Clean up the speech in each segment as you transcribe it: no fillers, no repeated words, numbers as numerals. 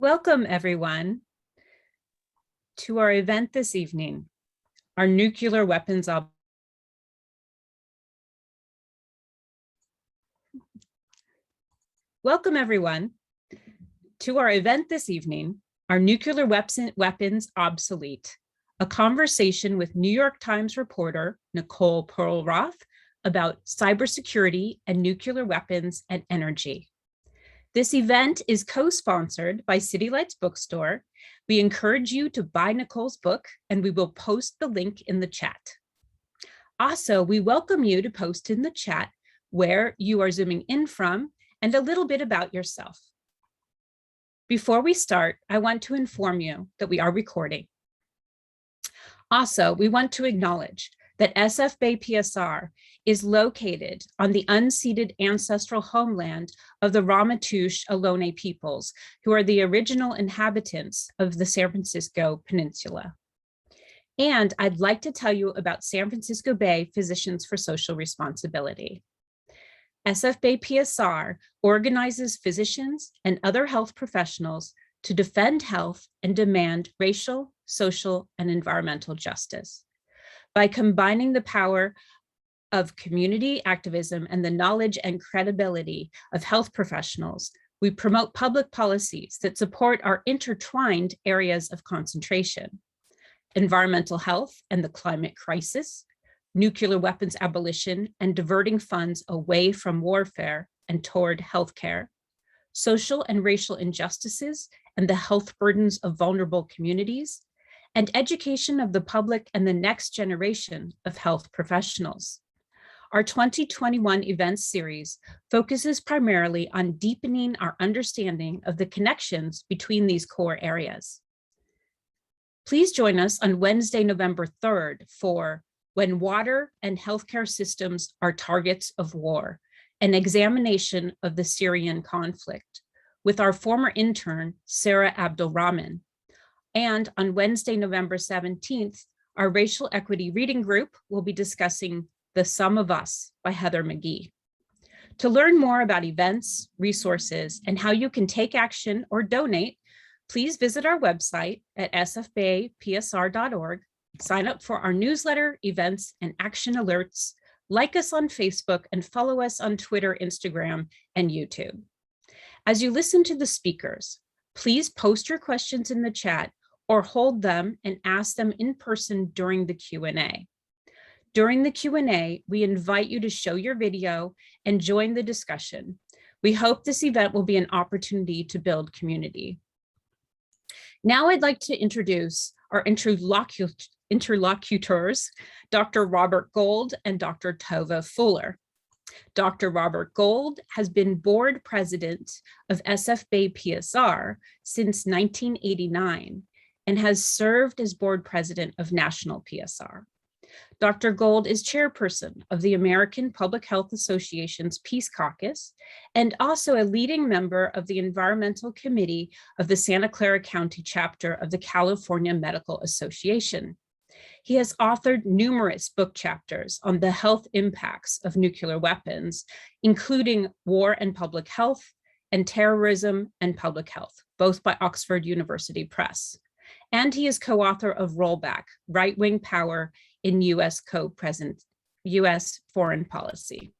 Welcome, everyone, to our event this evening, our nuclear weapons Welcome, everyone, to our event this evening, our nuclear weapons obsolete, a conversation with New York Times reporter Nicole Perlroth about cybersecurity and nuclear weapons and energy. This event is co-sponsored by City Lights Bookstore. We encourage you to buy Nicole's book, and we will post the link in the chat. Also, we welcome you to post in the chat where you are zooming in from and a little bit about yourself. Before we start, I want to inform you that we are recording. Also, we want to acknowledge that SF Bay PSR is located on the unceded ancestral homeland of the Ramaytush Ohlone peoples, who are the original inhabitants of the San Francisco Peninsula. And I'd like to tell you about San Francisco Bay Physicians for Social Responsibility. SF Bay PSR organizes physicians and other health professionals to defend health and demand racial, social, and environmental justice. By combining the power of community activism and the knowledge and credibility of health professionals, we promote public policies that support our intertwined areas of concentration: environmental health and the climate crisis, nuclear weapons abolition and diverting funds away from warfare and toward healthcare, social and racial injustices and the health burdens of vulnerable communities, and education of the public and the next generation of health professionals. Our 2021 events series focuses primarily on deepening our understanding of the connections between these core areas. Please join us on Wednesday, November 3rd for When Water and Healthcare Systems Are Targets of War, an examination of the Syrian conflict, with our former intern, Sarah Abdulrahman. And on Wednesday, November 17th, our racial equity reading group will be discussing The Sum of Us by Heather McGee. To learn more about events, resources, and how you can take action or donate, please visit our website at sfbaypsr.org, sign up for our newsletter, events, and action alerts, like us on Facebook, and follow us on Twitter, Instagram, and YouTube. As you listen to the speakers, please post your questions in the chat or hold them and ask them in person during the Q&A. During the Q&A, we invite you to show your video and join the discussion. We hope this event will be an opportunity to build community. Now I'd like to introduce our interlocutors, Dr. Robert Gold and Dr. Tova Fuller. Dr. Robert Gold has been board president of SF Bay PSR since 1989 and has served as board president of National PSR. Dr. Gold is chairperson of the American Public Health Association's Peace Caucus and also a leading member of the Environmental Committee of the Santa Clara County chapter of the California Medical Association. He has authored numerous book chapters on the health impacts of nuclear weapons, including War and Public Health and Terrorism and Public Health, both by Oxford University Press. And he is co-author of Rollback, Right-Wing Power in U.S. U.S. Foreign Policy.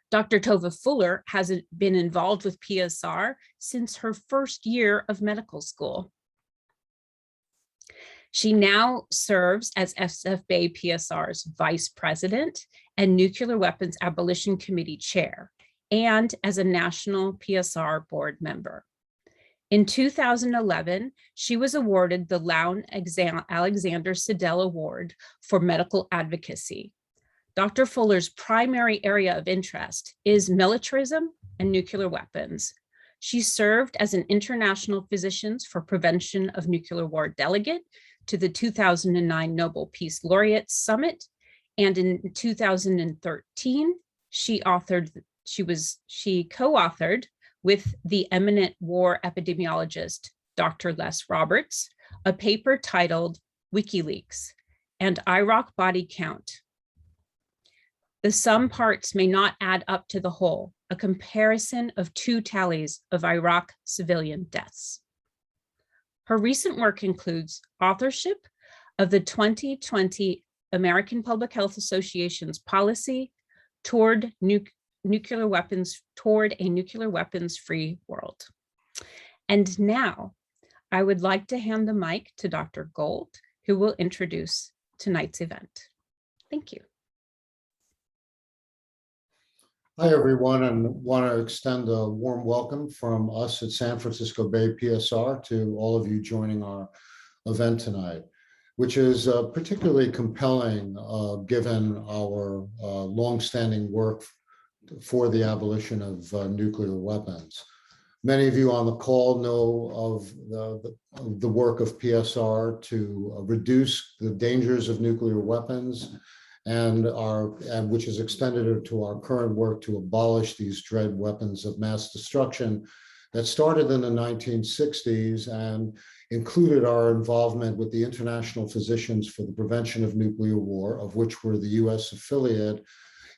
Dr. Tova Fuller has been involved with PSR since her first year of medical school. She now serves as SF Bay PSR's vice president and Nuclear Weapons Abolition Committee chair, and as a national PSR board member. In 2011, she was awarded the Lown Alexander Siddell Award for Medical Advocacy. Dr. Fuller's primary area of interest is militarism and nuclear weapons. She served as an International Physicians for Prevention of Nuclear War delegate to the 2009 Nobel Peace Laureate Summit, and in 2013, she co-authored with the eminent war epidemiologist, Dr. Les Roberts, a paper titled WikiLeaks and Iraq Body Count. The sum parts may not add up to the whole, a comparison of two tallies of Iraq civilian deaths. Her recent work includes authorship of the 2020 American Public Health Association's policy toward nuclear weapons, toward a nuclear weapons-free world. And now I would like to hand the mic to Dr. Gold, who will introduce tonight's event. Thank you. Hi, everyone, and want to extend a warm welcome from us at San Francisco Bay PSR to all of you joining our event tonight, which is particularly compelling given our longstanding work for the abolition of nuclear weapons. Many of you on the call know of the work of PSR to reduce the dangers of nuclear weapons, and which has extended to our current work to abolish these dread weapons of mass destruction that started in the 1960s and included our involvement with the International Physicians for the Prevention of Nuclear War, of which we're the U.S. affiliate,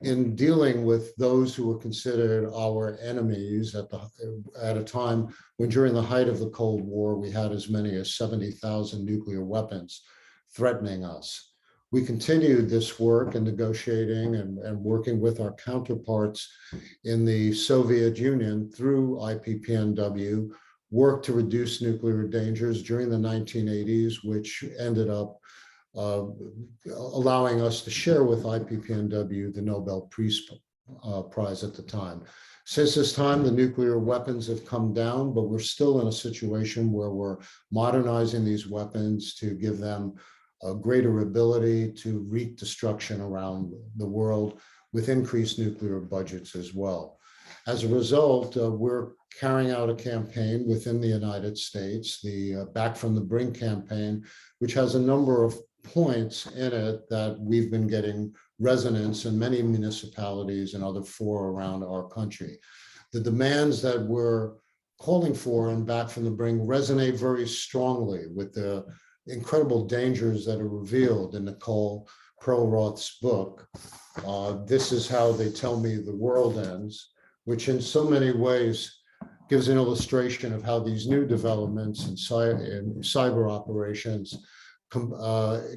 in dealing with those who were considered our enemies at a time when, during the height of the Cold War, we had as many as 70,000 nuclear weapons threatening us. We continued this work in negotiating and working with our counterparts in the Soviet Union through IPPNW, worked to reduce nuclear dangers during the 1980s, which ended up allowing us to share with IPPNW the Nobel Peace Prize at the time. Since this time, the nuclear weapons have come down, but we're still in a situation where we're modernizing these weapons to give them a greater ability to wreak destruction around the world with increased nuclear budgets as well. As a result, we're carrying out a campaign within the United States, the Back from the Brink campaign, which has a number of points in it that we've been getting resonance in many municipalities and other fora around our country. The demands that we're calling for in Back from the Brink resonate very strongly with the incredible dangers that are revealed in Nicole Perlroth's book, This Is How They Tell Me the World Ends, which in so many ways gives an illustration of how these new developments in cyber operations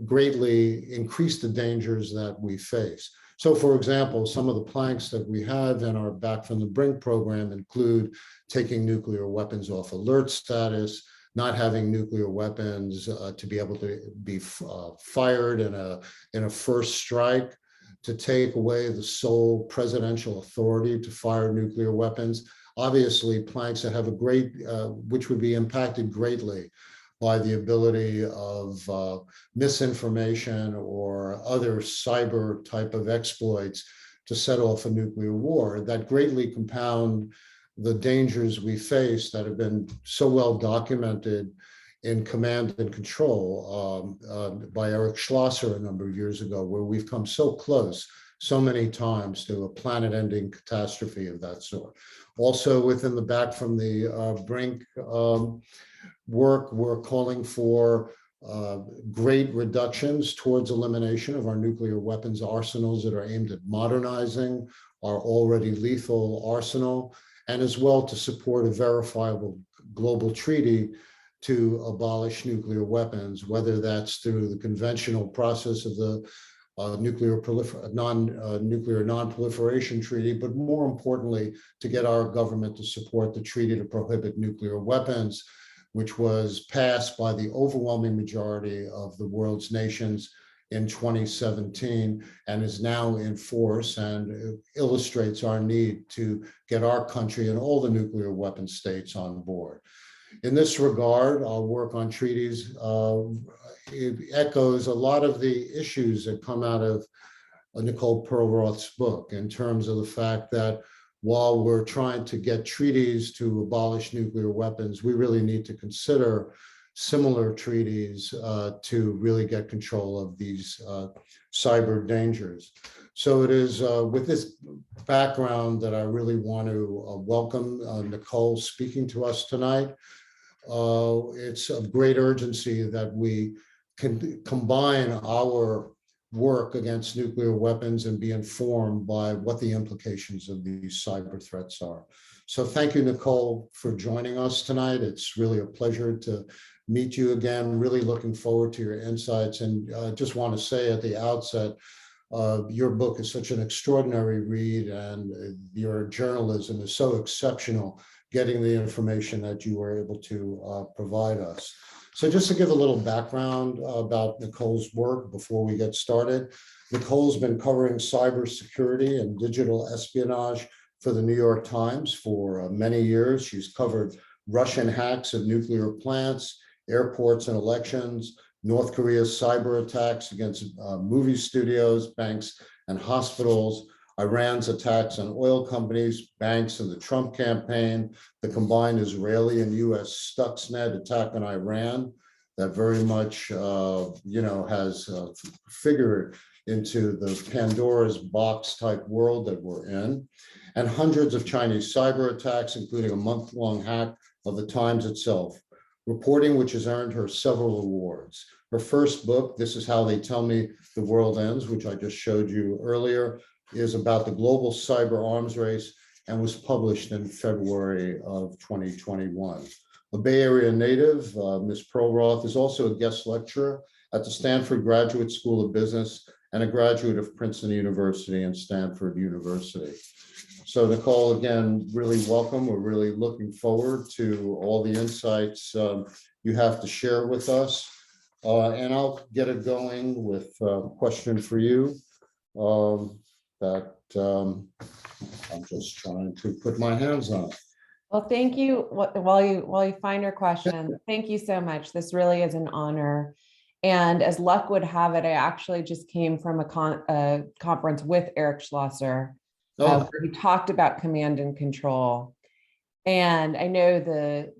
greatly increase the dangers that we face. So, for example, some of the planks that we have in our Back from the Brink program include taking nuclear weapons off alert status, not having nuclear weapons to be able to be fired in a first strike, to take away the sole presidential authority to fire nuclear weapons. Obviously, planks that have which would be impacted greatly by the ability of misinformation or other cyber type of exploits to set off a nuclear war that greatly compound the dangers we face that have been so well documented in Command and Control by Eric Schlosser a number of years ago, where we've come so close so many times to a planet-ending catastrophe of that sort. Also, within the Back from the Brink work, we're calling for great reductions towards elimination of our nuclear weapons arsenals that are aimed at modernizing our already lethal arsenal, and as well to support a verifiable global treaty to abolish nuclear weapons, whether that's through the conventional process of the nuclear non-proliferation treaty, but more importantly, to get our government to support the treaty to prohibit nuclear weapons, which was passed by the overwhelming majority of the world's nations in 2017 and is now in force, and illustrates our need to get our country and all the nuclear weapon states on board. In this regard, our work on treaties it echoes a lot of the issues that come out of Nicole Perlroth's book, in terms of the fact that while we're trying to get treaties to abolish nuclear weapons, we really need to consider similar treaties to really get control of these cyber dangers. So it is with this background that I really want to welcome Nicole speaking to us tonight. It's of great urgency that we can combine our work against nuclear weapons and be informed by what the implications of these cyber threats are. So thank you, Nicole, for joining us tonight. It's really a pleasure to meet you again. Really looking forward to your insights, and just want to say at the outset, your book is such an extraordinary read, and your journalism is so exceptional, getting the information that you were able to provide us. So just to give a little background about Nicole's work before we get started, Nicole's been covering cybersecurity and digital espionage for the New York Times for many years. She's covered Russian hacks of nuclear plants, airports and elections, North Korea's cyber attacks against movie studios, banks, and hospitals, Iran's attacks on oil companies, banks, and the Trump campaign, the combined Israeli and U.S. Stuxnet attack on Iran that very much, has figured into the Pandora's box type world that we're in, and hundreds of Chinese cyber attacks, including a month-long hack of the Times itself, reporting which has earned her several awards. Her first book, This Is How They Tell Me the World Ends, which I just showed you earlier, is about the global cyber arms race and was published in February of 2021. A Bay Area native, Ms. Perlroth is also a guest lecturer at the Stanford Graduate School of Business and a graduate of Princeton University and Stanford University. So Nicole, again, really welcome. We're really looking forward to all the insights you have to share with us. And I'll get it going with a question for you that I'm just trying to put my hands on. Well, thank you. While you find your question, thank you so much. This really is an honor. And as luck would have it, I actually just came from a conference with Eric Schlosser, where he talked about command and control. And I know the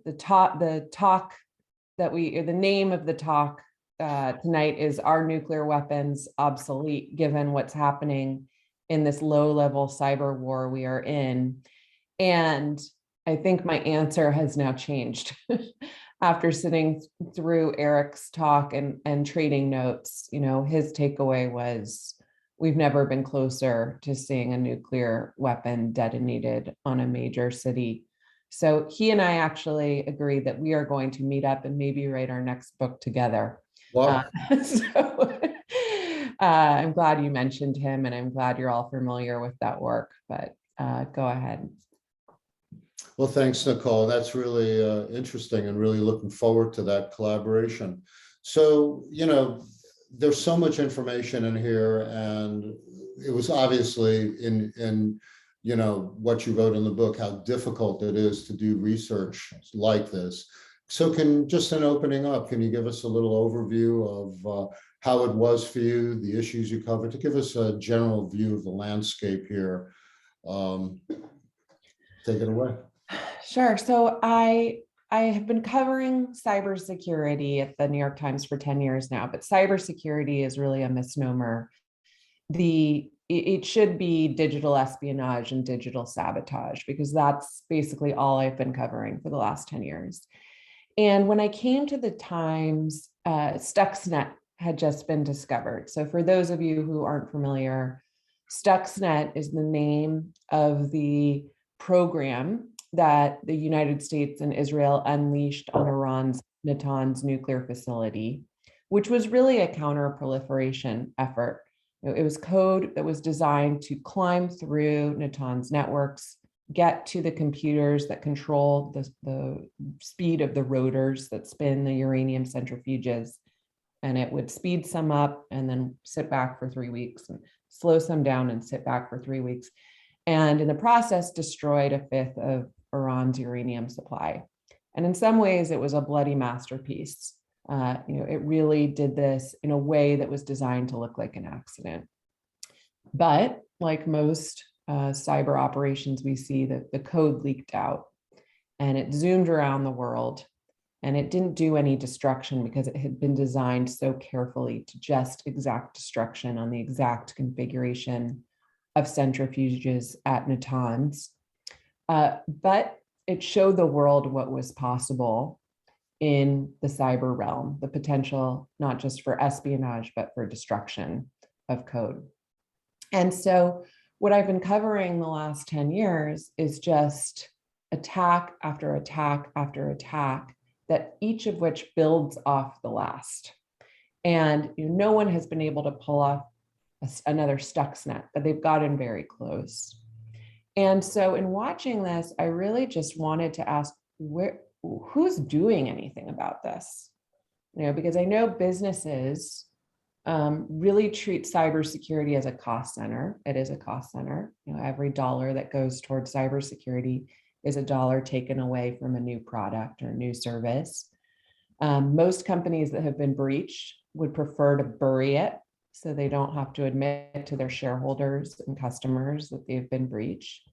name of the talk tonight is Are Nuclear Weapons Obsolete, given what's happening in this low-level cyber war we are in? And I think my answer has now changed after sitting through Eric's talk and trading notes. His takeaway was, we've never been closer to seeing a nuclear weapon detonated on a major city. So he and I actually agreed that we are going to meet up and maybe write our next book together. Wow. I'm glad you mentioned him, and I'm glad you're all familiar with that work, but go ahead. Well, thanks, Nicole. That's really interesting, and really looking forward to that collaboration. So, there's so much information in here, and it was obviously in what you wrote in the book, how difficult it is to do research like this. So just in opening up, can you give us a little overview of how it was for you, the issues you covered, to give us a general view of the landscape here? Take it away. Sure. So I have been covering cybersecurity at the New York Times for 10 years now, but cybersecurity is really a misnomer. It should be digital espionage and digital sabotage, because that's basically all I've been covering for the last 10 years. And when I came to the Times, Stuxnet had just been discovered. So for those of you who aren't familiar, Stuxnet is the name of the program that the United States and Israel unleashed on Iran's Natanz nuclear facility, which was really a counter-proliferation effort. It was code that was designed to climb through Natanz networks, get to the computers that control the speed of the rotors that spin the uranium centrifuges, and it would speed some up and then sit back for 3 weeks, and slow some down and sit back for 3 weeks. And in the process, destroyed a fifth of Iran's uranium supply. And in some ways, it was a bloody masterpiece. It really did this in a way that was designed to look like an accident. But like most cyber operations, we see that the code leaked out, and it zoomed around the world, and it didn't do any destruction because it had been designed so carefully to just exact destruction on the exact configuration of centrifuges at Natanz. But it showed the world what was possible in the cyber realm, the potential not just for espionage, but for destruction of code. And so what I've been covering the last 10 years is just attack after attack after attack that each of which builds off the last. And no one has been able to pull off another Stuxnet, but they've gotten very close. And so in watching this, I really just wanted to ask, who's doing anything about this? Because I know businesses really treat cybersecurity as a cost center. It is a cost center. Every dollar that goes towards cybersecurity is a dollar taken away from a new product or a new service. Most companies that have been breached would prefer to bury it so they don't have to admit to their shareholders and customers that they've been breached.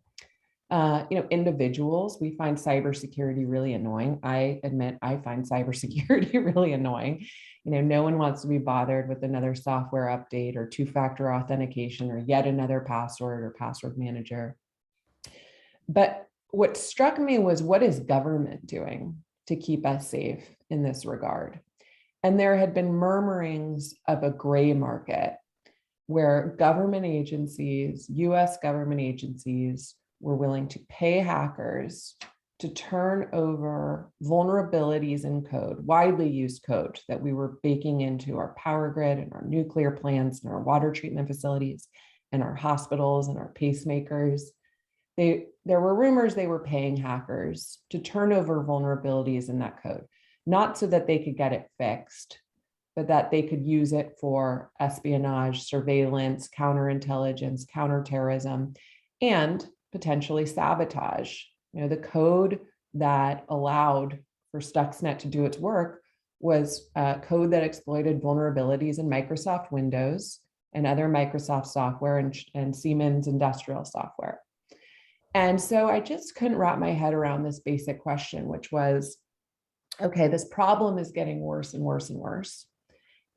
Individuals, we find cybersecurity really annoying. I admit I find cybersecurity really annoying. No one wants to be bothered with another software update or two-factor authentication or yet another password or password manager. But what struck me was, what is government doing to keep us safe in this regard? And there had been murmurings of a gray market where government agencies, U.S. government agencies, were willing to pay hackers to turn over vulnerabilities in code, widely used code that we were baking into our power grid and our nuclear plants and our water treatment facilities and our hospitals and our pacemakers. There were rumors they were paying hackers to turn over vulnerabilities in that code, not so that they could get it fixed, but that they could use it for espionage, surveillance, counterintelligence, counterterrorism, and potentially sabotage. The code that allowed for Stuxnet to do its work was code that exploited vulnerabilities in Microsoft Windows and other Microsoft software and Siemens industrial software. And so I just couldn't wrap my head around this basic question, which was, okay, this problem is getting worse and worse and worse.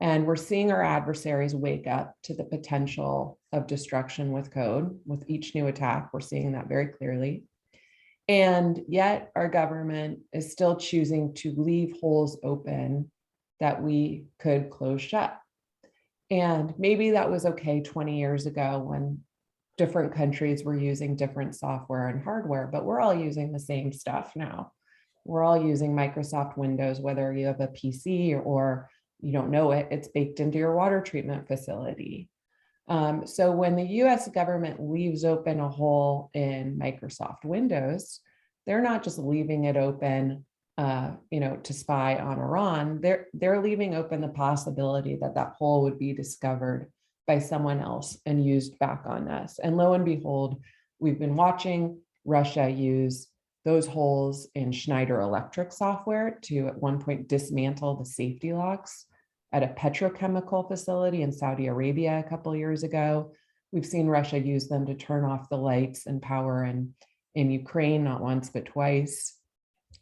And we're seeing our adversaries wake up to the potential of destruction with code. With each new attack, we're seeing that very clearly. And yet our government is still choosing to leave holes open that we could close shut. And maybe that was okay 20 years ago when different countries were using different software and hardware, but we're all using the same stuff now. We're all using Microsoft Windows, whether you have a PC or you don't know it, it's baked into your water treatment facility. So when the US government leaves open a hole in Microsoft Windows, they're not just leaving it open to spy on Iran. They're leaving open the possibility that that hole would be discovered by someone else and used back on us. And lo and behold, we've been watching Russia use those holes in Schneider Electric software to at one point dismantle the safety locks at a petrochemical facility in Saudi Arabia a couple of years ago. We've seen Russia use them to turn off the lights and power in Ukraine, not once, but twice.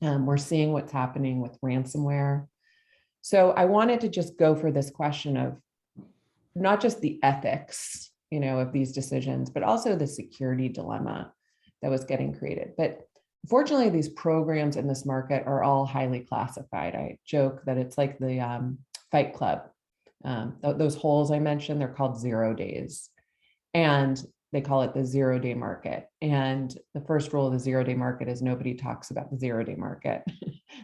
We're seeing what's happening with ransomware. So I wanted to just go for this question of not just the ethics, of these decisions, but also the security dilemma that was getting created. But fortunately, these programs in this market are all highly classified. I joke that it's like the Fight Club. Those holes I mentioned, they're called 0 days. And they call it the 0-day market. And the first rule of the 0-day market is nobody talks about the 0-day market.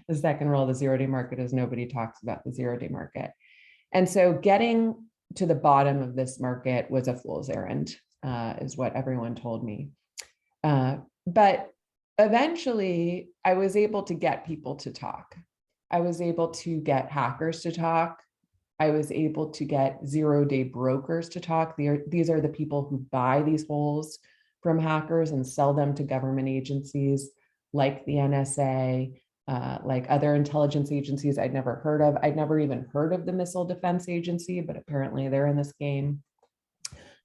The second rule of the 0-day market is nobody talks about the 0-day market. And so getting to the bottom of this market was a fool's errand, is what everyone told me. But eventually, I was able to get people to talk. I was able to get hackers to talk. I was able to get 0-day brokers to talk. These are the people who buy these holes from hackers and sell them to government agencies like the NSA, like other intelligence agencies I'd never heard of. I'd never even heard of the Missile Defense Agency, but apparently they're in this game.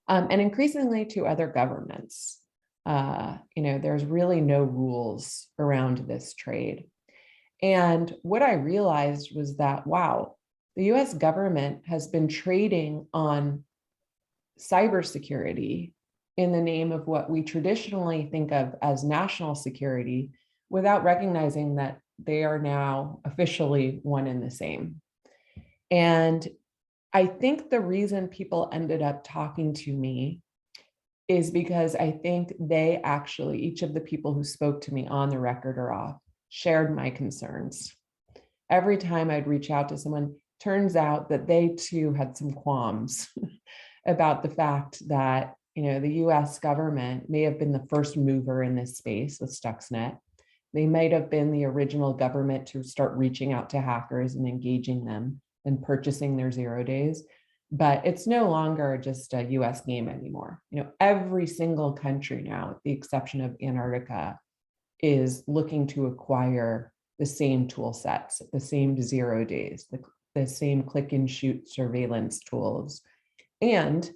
And increasingly to other governments. There's really no rules around this trade. And what I realized was that, wow, the US government has been trading on cybersecurity in the name of what we traditionally think of as national security without recognizing that they are now officially one and the same. And I think the reason people ended up talking to me is because I think they actually, each of the people who spoke to me on the record or off, shared my concerns. every time I'd reach out to someone, turns out that they too had some qualms about the fact that, the US government may have been the first mover in this space with Stuxnet. They might have been the original government to start reaching out to hackers and engaging them and purchasing their 0 days. But it's no longer just a US game anymore. Every single country now, with the exception of Antarctica, is looking to acquire the same tool sets, the same 0 days, the same click and shoot surveillance tools. And,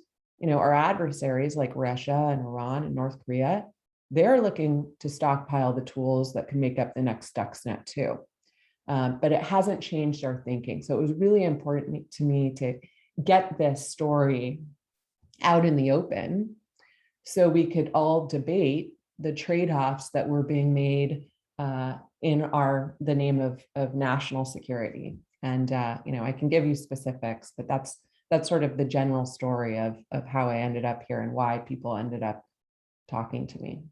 our adversaries like Russia and Iran and North Korea, they're looking to stockpile the tools that can make up the next Stuxnet too. But it hasn't changed our thinking. So it was really important to me to get this story out in the open so we could all debate the trade-offs that were being made in the name of national security. And I can give you specifics, but that's sort of the general story of how I ended up here and why people ended up talking to me.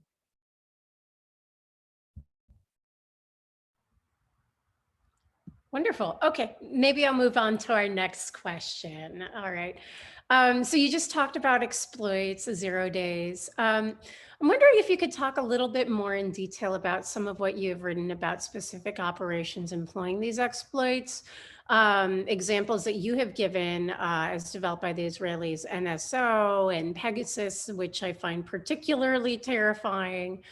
Wonderful. Okay, maybe I'll move on to our next question. All right. So you just talked about exploits, the 0 days. I'm wondering if you could talk a little bit more in detail about some of what you've written about specific operations employing these exploits, examples that you have given as developed by the Israelis, NSO and Pegasus, which I find particularly terrifying,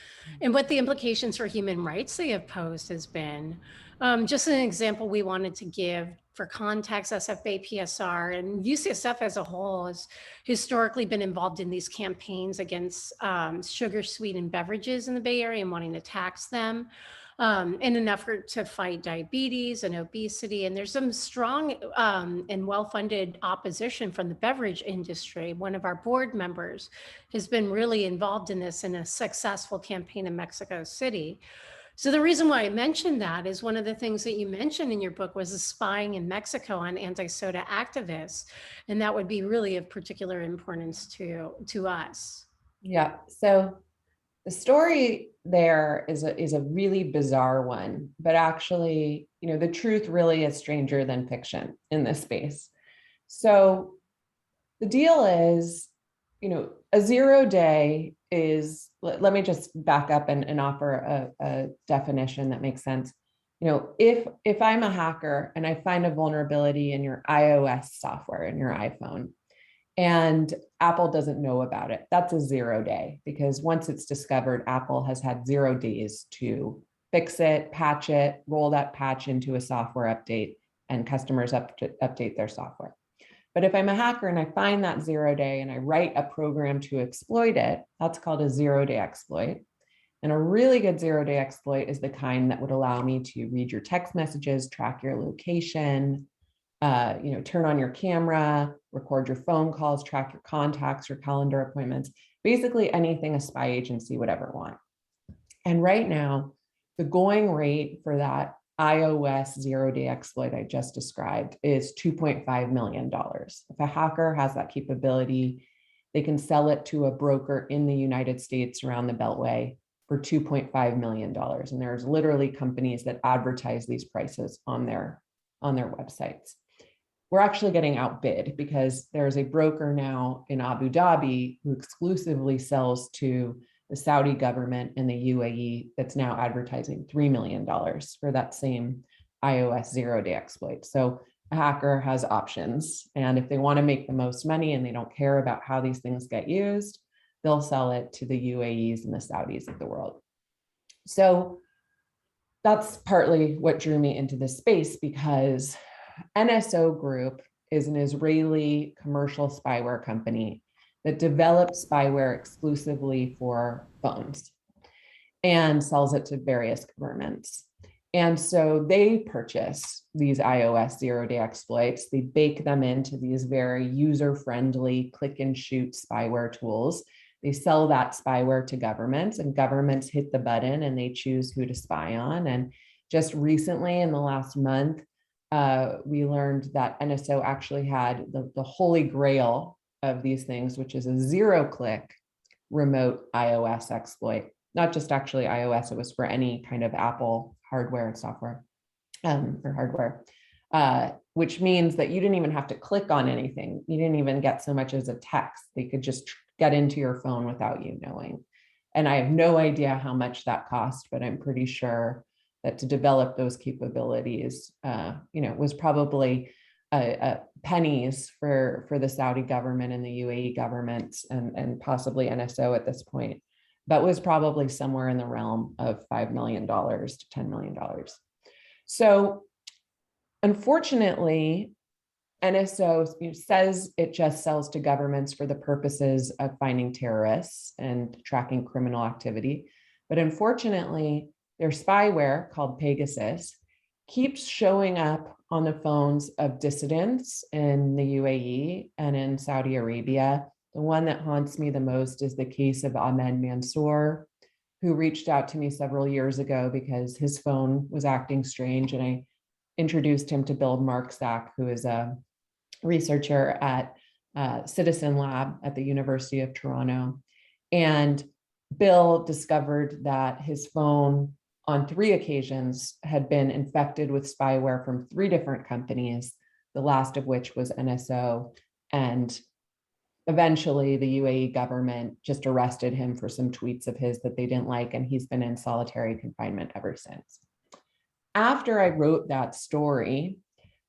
and what the implications for human rights they have posed has been. Just an example we wanted to give for context, SFA, PSR, and UCSF as a whole has historically been involved in these campaigns against sugar-sweetened beverages in the Bay Area and wanting to tax them in an effort to fight diabetes and obesity. And there's some strong and well-funded opposition from the beverage industry. One of our board members has been really involved in this in a successful campaign in Mexico City. So the reason why I mentioned that is one of the things that you mentioned in your book was the spying in Mexico on anti-soda activists. And that would be really of particular importance to us. Yeah, so the story there is a really bizarre one, but actually, the truth really is stranger than fiction in this space. So the deal is, a 0 day is, let me just back up and offer a definition that makes sense. If I'm a hacker and I find a vulnerability in your iOS software in your iPhone and Apple doesn't know about it, that's a 0 day, because once it's discovered, Apple has had 0 days to fix it, patch it, roll that patch into a software update, and customers update their software. But if I'm a hacker and I find that 0 day and I write a program to exploit it, that's called a 0 day exploit. And a really good 0 day exploit is the kind that would allow me to read your text messages, track your location, turn on your camera, record your phone calls, track your contacts, your calendar appointments, basically anything a spy agency would ever want. And right now, the going rate for that iOS 0 day exploit I just described is $2.5 million. If a hacker has that capability, they can sell it to a broker in the United States around the Beltway for $2.5 million. And there's literally companies that advertise these prices on their websites. We're actually getting outbid because there's a broker now in Abu Dhabi who exclusively sells to the Saudi government and the UAE that's now advertising $3 million for that same iOS 0 day exploit. So a hacker has options. And if they want to make the most money and they don't care about how these things get used, they'll sell it to the UAEs and the Saudis of the world. So that's partly what drew me into this space, because NSO Group is an Israeli commercial spyware company that develops spyware exclusively for phones and sells it to various governments. And so they purchase these iOS 0 day exploits. They bake them into these very user-friendly click and shoot spyware tools. They sell that spyware to governments, and governments hit the button and they choose who to spy on. And just recently, in the last month, we learned that NSO actually had the holy grail of these things, which is a 0-click remote iOS exploit. Not just actually iOS, it was for any kind of Apple hardware and software. or hardware, which means that you didn't even have to click on anything. You didn't even get so much as a text. They could just get into your phone without you knowing. And I have no idea how much that cost, but I'm pretty sure that to develop those capabilities, was probably pennies for the Saudi government and the UAE government and possibly NSO at this point. That was probably somewhere in the realm of $5 million to $10 million. So unfortunately, NSO says it just sells to governments for the purposes of finding terrorists and tracking criminal activity. But unfortunately, their spyware called Pegasus keeps showing up on the phones of dissidents in the UAE and in Saudi Arabia. The one that haunts me the most is the case of Ahmed Mansour, who reached out to me several years ago because his phone was acting strange. And I introduced him to Bill Marksack, who is a researcher at Citizen Lab at the University of Toronto. And Bill discovered that his phone on 3 occasions had been infected with spyware from 3 different companies, the last of which was NSO. And eventually the UAE government just arrested him for some tweets of his that they didn't like, and he's been in solitary confinement ever since. After I wrote that story,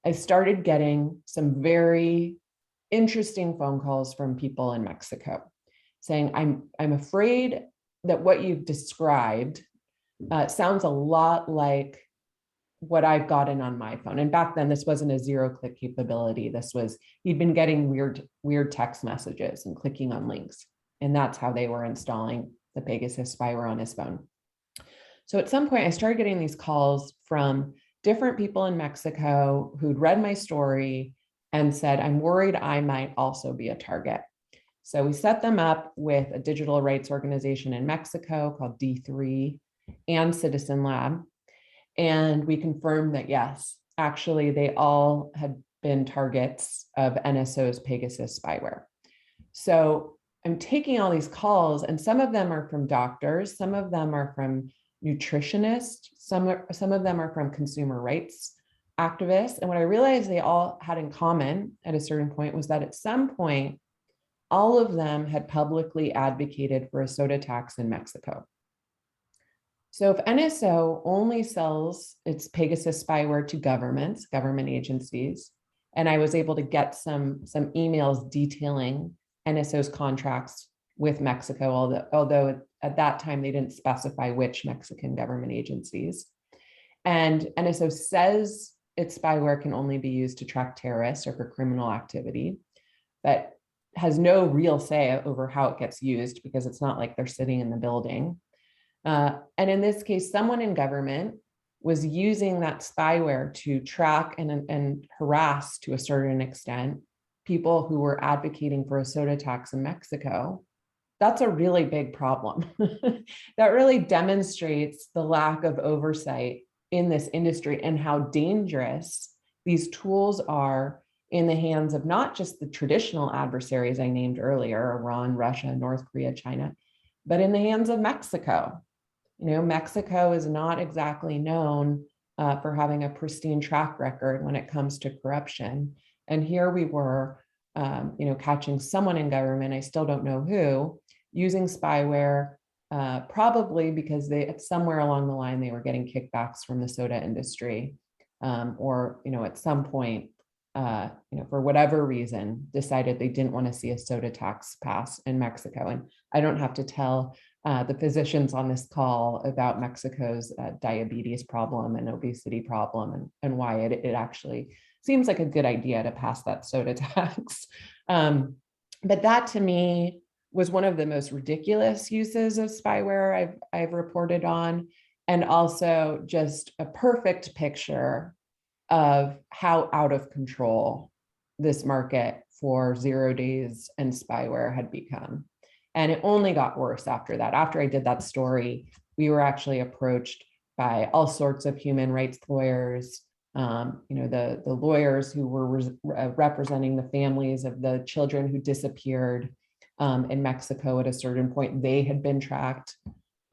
I started getting some very interesting phone calls from people in Mexico saying, I'm afraid that what you've described sounds a lot like what I've gotten on my phone. And back then, this wasn't a 0-click capability. This was, he'd been getting weird text messages and clicking on links. And that's how they were installing the Pegasus spyware on his phone. So at some point, I started getting these calls from different people in Mexico who'd read my story and said, I'm worried I might also be a target. So we set them up with a digital rights organization in Mexico called D3 and Citizen Lab. And we confirmed that, yes, actually, they all had been targets of NSO's Pegasus spyware. So I'm taking all these calls, and some of them are from doctors, some of them are from nutritionists, some of them are from consumer rights activists. And what I realized they all had in common at a certain point was that at some point, all of them had publicly advocated for a soda tax in Mexico. So if NSO only sells its Pegasus spyware to governments, government agencies, and I was able to get some emails detailing NSO's contracts with Mexico, although at that time they didn't specify which Mexican government agencies. And NSO says its spyware can only be used to track terrorists or for criminal activity, but has no real say over how it gets used because it's not like they're sitting in the building. And in this case, someone in government was using that spyware to track and harass, to a certain extent, people who were advocating for a soda tax in Mexico. That's a really big problem. That really demonstrates the lack of oversight in this industry and how dangerous these tools are in the hands of not just the traditional adversaries I named earlier, Iran, Russia, North Korea, China, but in the hands of Mexico. Mexico is not exactly known for having a pristine track record when it comes to corruption. And here we were, catching someone in government, I still don't know who, using spyware, probably because somewhere along the line, they were getting kickbacks from the soda industry, or, at some point, for whatever reason, decided they didn't want to see a soda tax pass in Mexico. And I don't have to tell the physicians on this call about Mexico's diabetes problem and obesity problem and why it actually seems like a good idea to pass that soda tax. But that to me was one of the most ridiculous uses of spyware I've reported on, and also just a perfect picture of how out of control this market for 0 days and spyware had become. And it only got worse after that. After I did that story, we were actually approached by all sorts of human rights lawyers, the lawyers who were representing the families of the children who disappeared in Mexico at a certain point. They had been tracked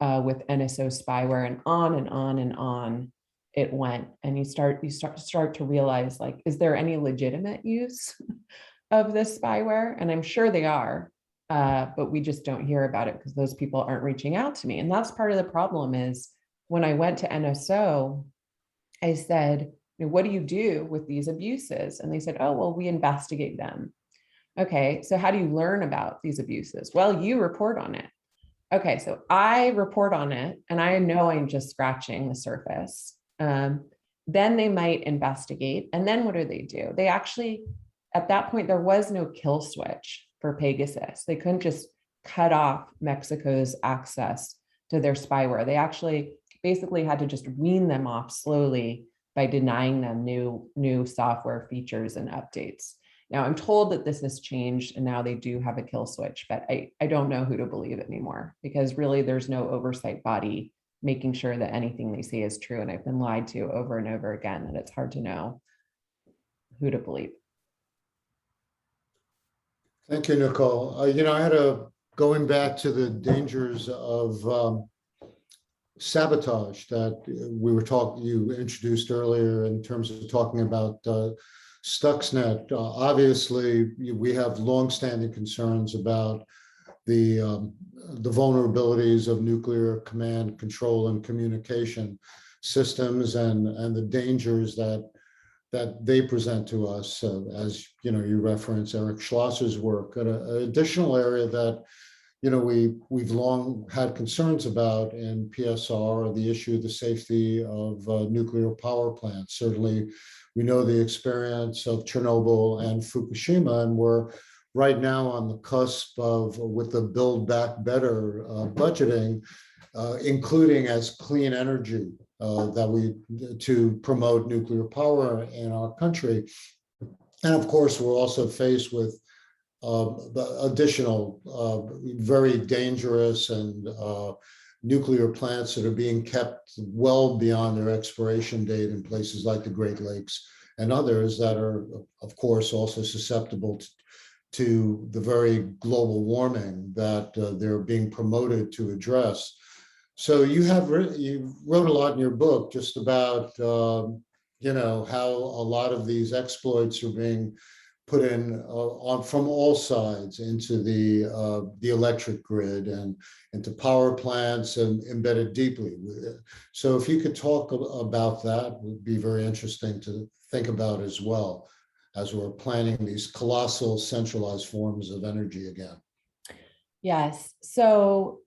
with NSO spyware, and on and on and on. it went, and you start to realize, like, is there any legitimate use of this spyware? And I'm sure they are, but we just don't hear about it because those people aren't reaching out to me. And that's part of the problem. Is when I went to NSO, I said, what do you do with these abuses? And they said, oh, well, we investigate them. Okay, so how do you learn about these abuses? Well, you report on it. Okay, so I report on it, and I know I'm just scratching the surface. Then they might investigate. And then what do? They actually, at that point, there was no kill switch for Pegasus. They couldn't just cut off Mexico's access to their spyware. They actually basically had to just wean them off slowly by denying them new software features and updates. Now, I'm told that this has changed and now they do have a kill switch, but I don't know who to believe anymore, because really there's no oversight body making sure that anything they say is true. And I've been lied to over and over again, and it's hard to know who to believe. Thank you, Nicole. I had going back to the dangers of sabotage that you introduced earlier in terms of talking about Stuxnet. Obviously, we have longstanding concerns about the vulnerabilities of nuclear command, control, and communication systems, and the dangers that they present to us. As you reference Eric Schlosser's work. An additional area that we've long had concerns about in PSR are the issue of the safety of nuclear power plants. Certainly, we know the experience of Chernobyl and Fukushima, and we're right now on the cusp of, with the Build Back Better budgeting, including as clean energy to promote nuclear power in our country. And of course, we're also faced with the additional very dangerous and nuclear plants that are being kept well beyond their expiration date in places like the Great Lakes and others that are, of course, also susceptible to the very global warming that they're being promoted to address. So you wrote a lot in your book just about how a lot of these exploits are being put in from all sides into the electric grid and into power plants and embedded deeply. So if you could talk about that, would be very interesting to think about as well, as we're planning these colossal centralized forms of energy again. Yes. So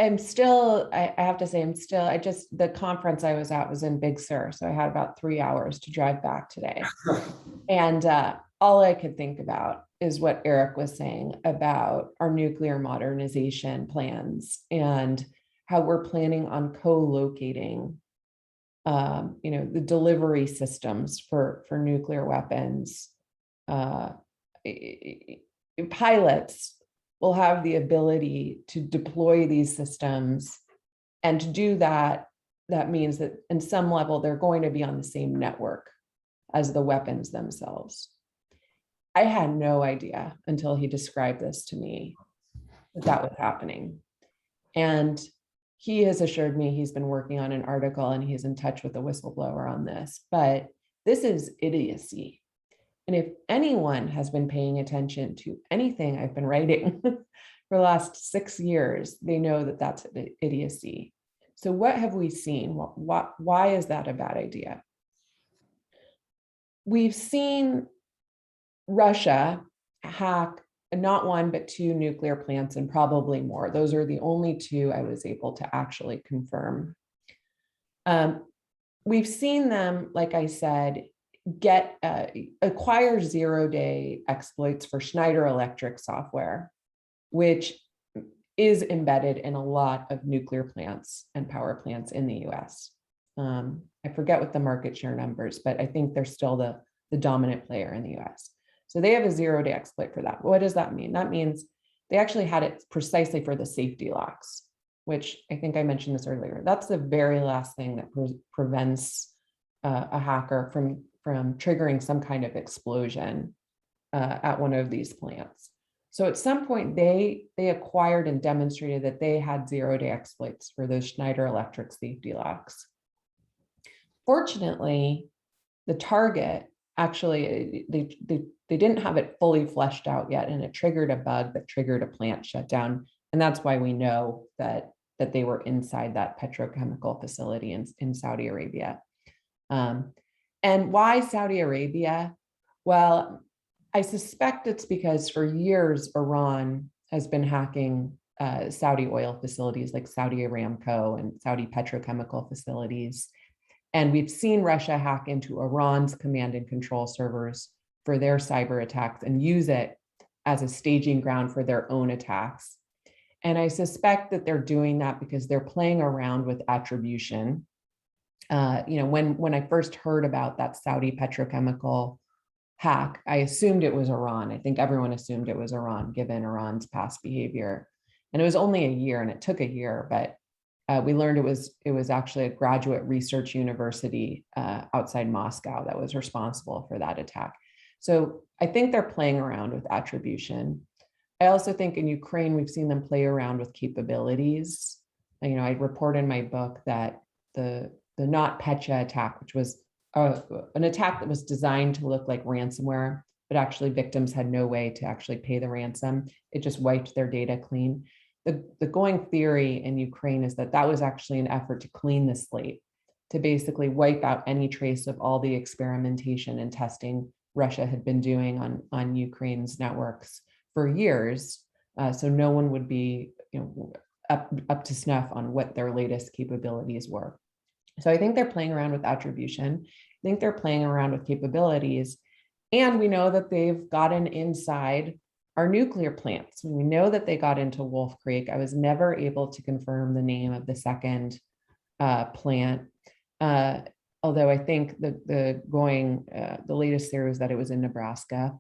I have to say, the conference I was at was in Big Sur. So I had about 3 hours to drive back today. And all I could think about is what Eric was saying about our nuclear modernization plans and how we're planning on co-locating, the delivery systems for nuclear weapons. Pilots will have the ability to deploy these systems, and to do that, that means that in some level, they're going to be on the same network as the weapons themselves. I had no idea until he described this to me that was happening. And he has assured me he's been working on an article and he's in touch with a whistleblower on this, but this is idiocy. And if anyone has been paying attention to anything I've been writing for the last 6 years, they know that that's idiocy. So what have we seen? Why is that a bad idea? We've seen Russia hack not one, but 2 nuclear plants, and probably more. Those are the only 2 I was able to actually confirm. We've seen them, like I said, acquire zero-day exploits for Schneider Electric software, which is embedded in a lot of nuclear plants and power plants in the US. I forget what the market share numbers, but I think they're still the dominant player in the US. So they have a zero-day exploit for that. What does that mean? That means they actually had it precisely for the safety locks, which I think I mentioned this earlier. That's the very last thing that prevents a hacker from triggering some kind of explosion at one of these plants. So at some point, they acquired and demonstrated that they had zero-day exploits for those Schneider Electric safety locks. Fortunately, the target actually, they didn't have it fully fleshed out yet, and it triggered a bug that triggered a plant shutdown. And that's why we know that they were inside that petrochemical facility in Saudi Arabia. And why Saudi Arabia? Well, I suspect it's because for years, Iran has been hacking Saudi oil facilities like Saudi Aramco and Saudi petrochemical facilities. And we've seen Russia hack into Iran's command and control servers for their cyber attacks and use it as a staging ground for their own attacks. And I suspect that they're doing that because they're playing around with attribution. When I first heard about that Saudi petrochemical hack, I assumed it was Iran. I think everyone assumed it was Iran, given Iran's past behavior. And it was only a year, and it took a year, but we learned it was actually a graduate research university outside Moscow that was responsible for that attack. So I think they're playing around with attribution. I also think in Ukraine, we've seen them play around with capabilities. I report in my book that the NotPetya attack, which was an attack that was designed to look like ransomware, but actually victims had no way to actually pay the ransom. It just wiped their data clean. The going theory in Ukraine is that was actually an effort to clean the slate, to basically wipe out any trace of all the experimentation and testing Russia had been doing on Ukraine's networks for years, so no one would be up to snuff on what their latest capabilities were. So I think they're playing around with attribution. I think they're playing around with capabilities. And we know that they've gotten inside our nuclear plants. We know that they got into Wolf Creek. I was never able to confirm the name of the second plant, although I think the latest theory was that it was in Nebraska.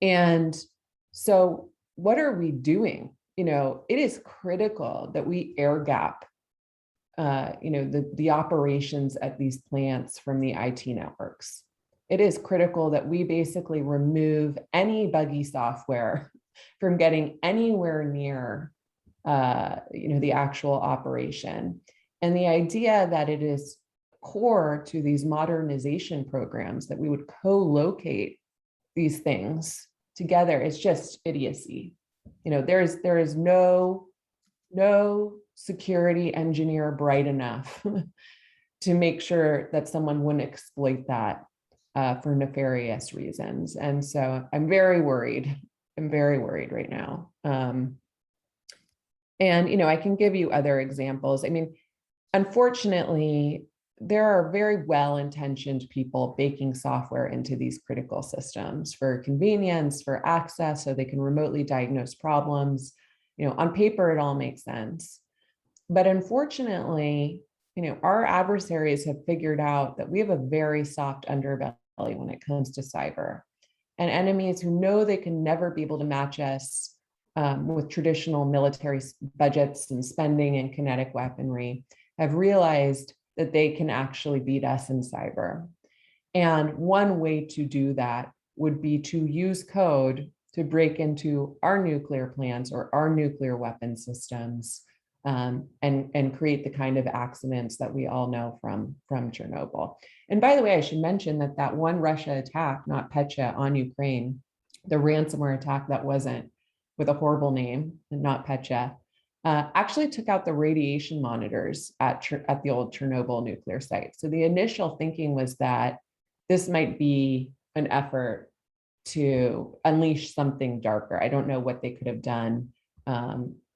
And so what are we doing? It is critical that we air gap the operations at these plants from the IT networks. It is critical that we basically remove any buggy software from getting anywhere near the actual operation. And the idea that it is core to these modernization programs that we would co-locate these things together is just idiocy. There is no security engineer bright enough to make sure that someone wouldn't exploit that for nefarious reasons. And so I'm very worried. I'm very worried right now. And I can give you other examples. Unfortunately, there are very well-intentioned people baking software into these critical systems for convenience, for access, so they can remotely diagnose problems. On paper, it all makes sense. But unfortunately, our adversaries have figured out that we have a very soft underbelly when it comes to cyber. And enemies who know they can never be able to match us with traditional military budgets and spending and kinetic weaponry have realized that they can actually beat us in cyber. And one way to do that would be to use code to break into our nuclear plants or our nuclear weapon systems and create the kind of accidents that we all know from Chernobyl. And by the way, I should mention that one Russia attack, NotPetya, on Ukraine, the ransomware attack that wasn't with a horrible name, NotPetya, actually took out the radiation monitors at the old Chernobyl nuclear site. So the initial thinking was that this might be an effort to unleash something darker. I don't know what they could have done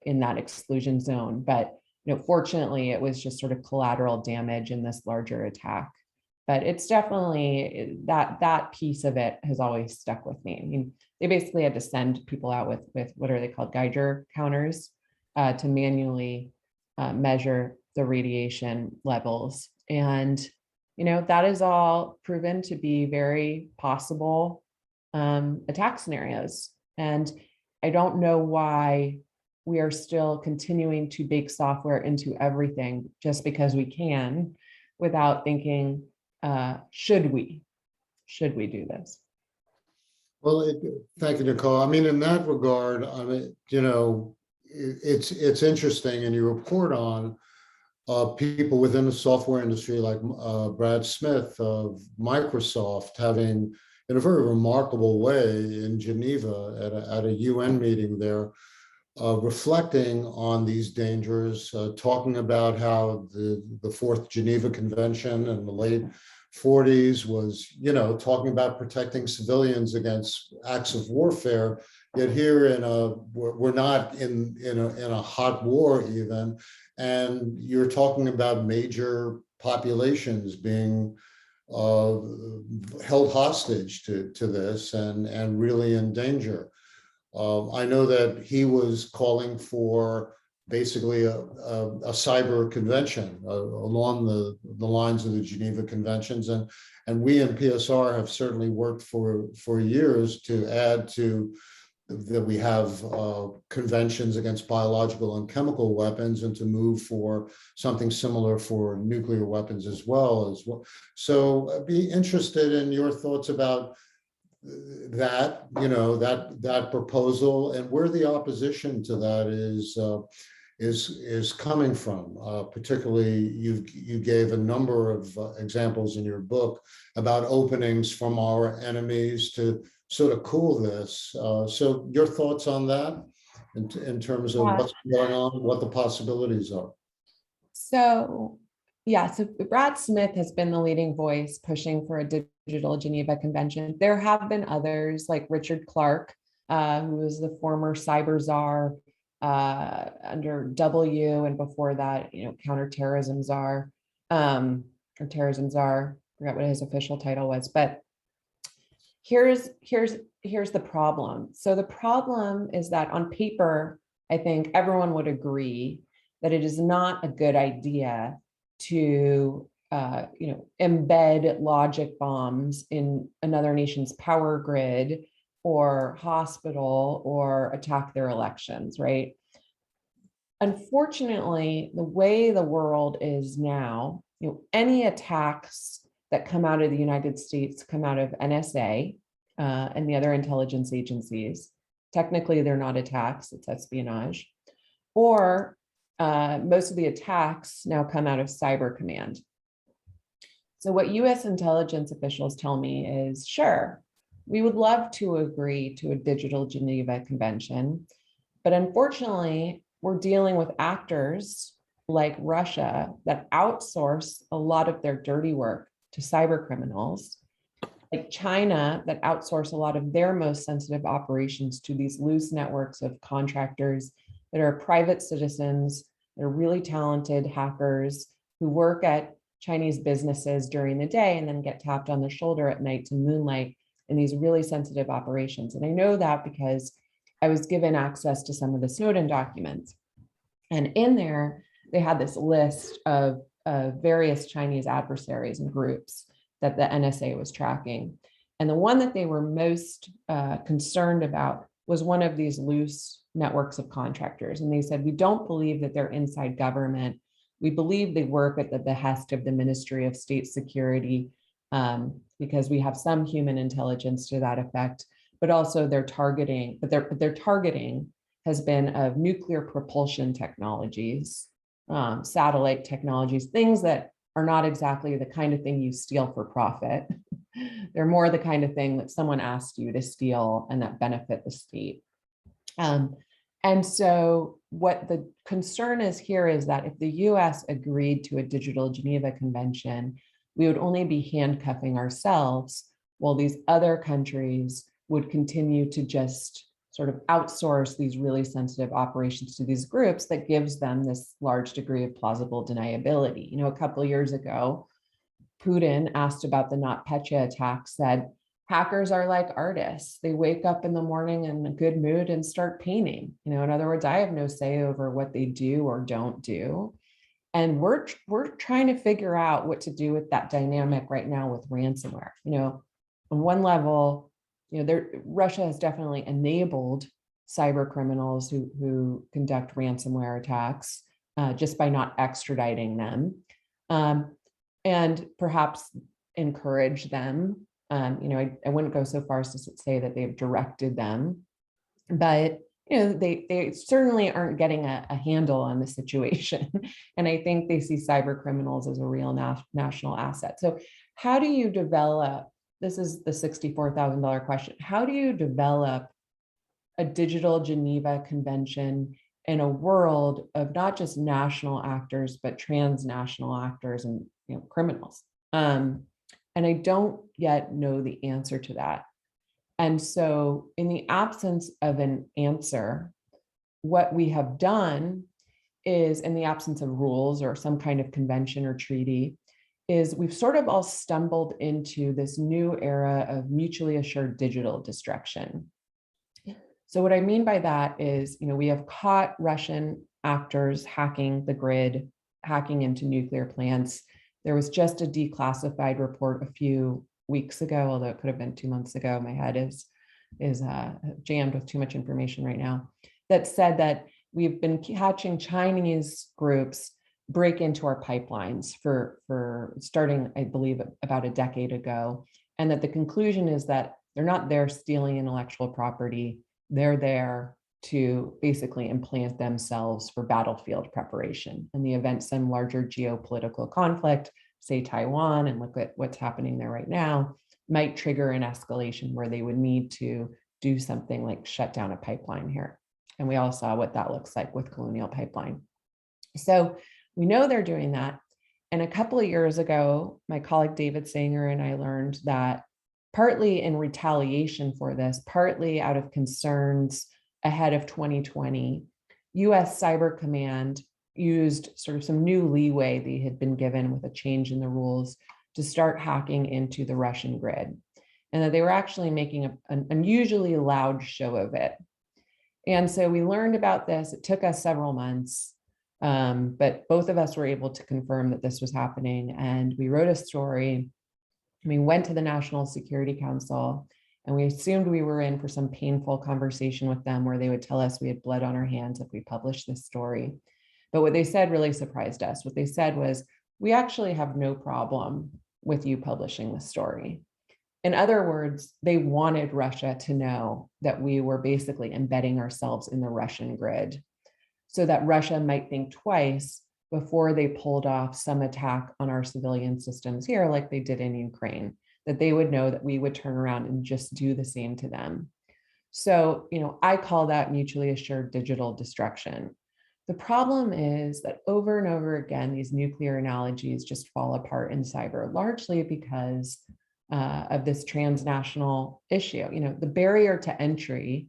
in that exclusion zone, but fortunately, it was just sort of collateral damage in this larger attack. But it's definitely that piece of it has always stuck with me. They basically had to send people out with what are they called, Geiger counters, to manually measure the radiation levels. And, that is all proven to be very possible attack scenarios. And I don't know why we are still continuing to bake software into everything just because we can, without thinking, should we do this? Well, thank you, Nicole. I mean, in that regard, I mean, it's interesting, and you report on people within the software industry like Brad Smith of Microsoft having, in a very remarkable way in Geneva at a UN meeting there, reflecting on these dangers, talking about how the Fourth Geneva Convention in the late 40s was, talking about protecting civilians against acts of warfare. Yet here we're not in a hot war even, and you're talking about major populations being held hostage to this and really in danger. I know that he was calling for basically a cyber convention along the lines of the Geneva Conventions, and we in PSR have certainly worked for years to add to that. We have conventions against biological and chemical weapons, and to move for something similar for nuclear weapons as well. So I'd be interested in your thoughts about that, that proposal, and where the opposition to that is coming from. Particularly, you gave a number of examples in your book about openings from our enemies to sort of cool this. So your thoughts on that in terms of what's going on, what the possibilities are? So Brad Smith has been the leading voice pushing for a digital Geneva Convention. There have been others like Richard Clark, who was the former cyber czar under W, and before that, counterterrorism czar, or terrorism czar. I forgot what his official title was, but here's the problem. So the problem is that on paper, I think everyone would agree that it is not a good idea to embed logic bombs in another nation's power grid or hospital or attack their elections, right? Unfortunately, the way the world is now, any attacks that come out of the United States come out of NSA and the other intelligence agencies. Technically, they're not attacks, it's espionage. Or most of the attacks now come out of Cyber Command. So what US intelligence officials tell me is, sure, we would love to agree to a digital Geneva Convention, but unfortunately, we're dealing with actors like Russia that outsource a lot of their dirty work to cyber criminals, like China that outsource a lot of their most sensitive operations to these loose networks of contractors that are private citizens, that are really talented hackers who work at Chinese businesses during the day and then get tapped on the shoulder at night to moonlight in these really sensitive operations. And I know that because I was given access to some of the Snowden documents. And in there, they had this list of various Chinese adversaries and groups that the NSA was tracking. And the one that they were most concerned about was one of these loose networks of contractors. And they said, we don't believe that they're inside government. We believe they work at the behest of the Ministry of State Security, because we have some human intelligence to that effect, but also their targeting has been of nuclear propulsion technologies, satellite technologies, things that are not exactly the kind of thing you steal for profit. They're more the kind of thing that someone asked you to steal and that benefit the state. And so what the concern is here is that if the US agreed to a digital Geneva Convention, we would only be handcuffing ourselves while these other countries would continue to just sort of outsource these really sensitive operations to these groups that gives them this large degree of plausible deniability. A couple of years ago, Putin, asked about the NotPetya attack, said, hackers are like artists. They wake up in the morning in a good mood and start painting. In other words, I have no say over what they do or don't do. And we're trying to figure out what to do with that dynamic right now with ransomware. On one level, Russia has definitely enabled cyber criminals who conduct ransomware attacks just by not extraditing them, and perhaps encourage them I wouldn't go so far as to say that they've directed them, but they certainly aren't getting a handle on the situation. And I think they see cyber criminals as a real national asset. So how do you develop, this is the $64,000 question, how do you develop a digital Geneva Convention in a world of not just national actors, but transnational actors and criminals? And I don't yet know the answer to that. And so in the absence of an answer, what we have done is, in the absence of rules or some kind of convention or treaty, is we've sort of all stumbled into this new era of mutually assured digital destruction. So what I mean by that is, we have caught Russian actors hacking the grid, hacking into nuclear plants. There was just a declassified report a few weeks ago, although it could have been 2 months ago. My head is jammed with too much information right now, that said that we've been catching Chinese groups break into our pipelines for starting, I believe, about a decade ago. And that the conclusion is that they're not there stealing intellectual property. They're there to basically implant themselves for battlefield preparation in the event some larger geopolitical conflict, say Taiwan, and look at what's happening there right now, might trigger an escalation where they would need to do something like shut down a pipeline here. And we all saw what that looks like with Colonial Pipeline. So we know they're doing that. And a couple of years ago, my colleague David Sanger and I learned that partly in retaliation for this, partly out of concerns ahead of 2020, U.S. Cyber Command used sort of some new leeway they had been given with a change in the rules to start hacking into the Russian grid, and that they were actually making an unusually loud show of it. And so we learned about this. It took us several months, but both of us were able to confirm that this was happening. And we wrote a story. We went to the National Security Council, and we assumed we were in for some painful conversation with them where they would tell us we had blood on our hands if we published this story. But what they said really surprised us. What they said was, we actually have no problem with you publishing this story. In other words, they wanted Russia to know that we were basically embedding ourselves in the Russian grid so that Russia might think twice before they pulled off some attack on our civilian systems here, like they did in Ukraine, that they would know that we would turn around and just do the same to them. So, I call that mutually assured digital destruction. The problem is that over and over again, these nuclear analogies just fall apart in cyber, largely because of this transnational issue. The barrier to entry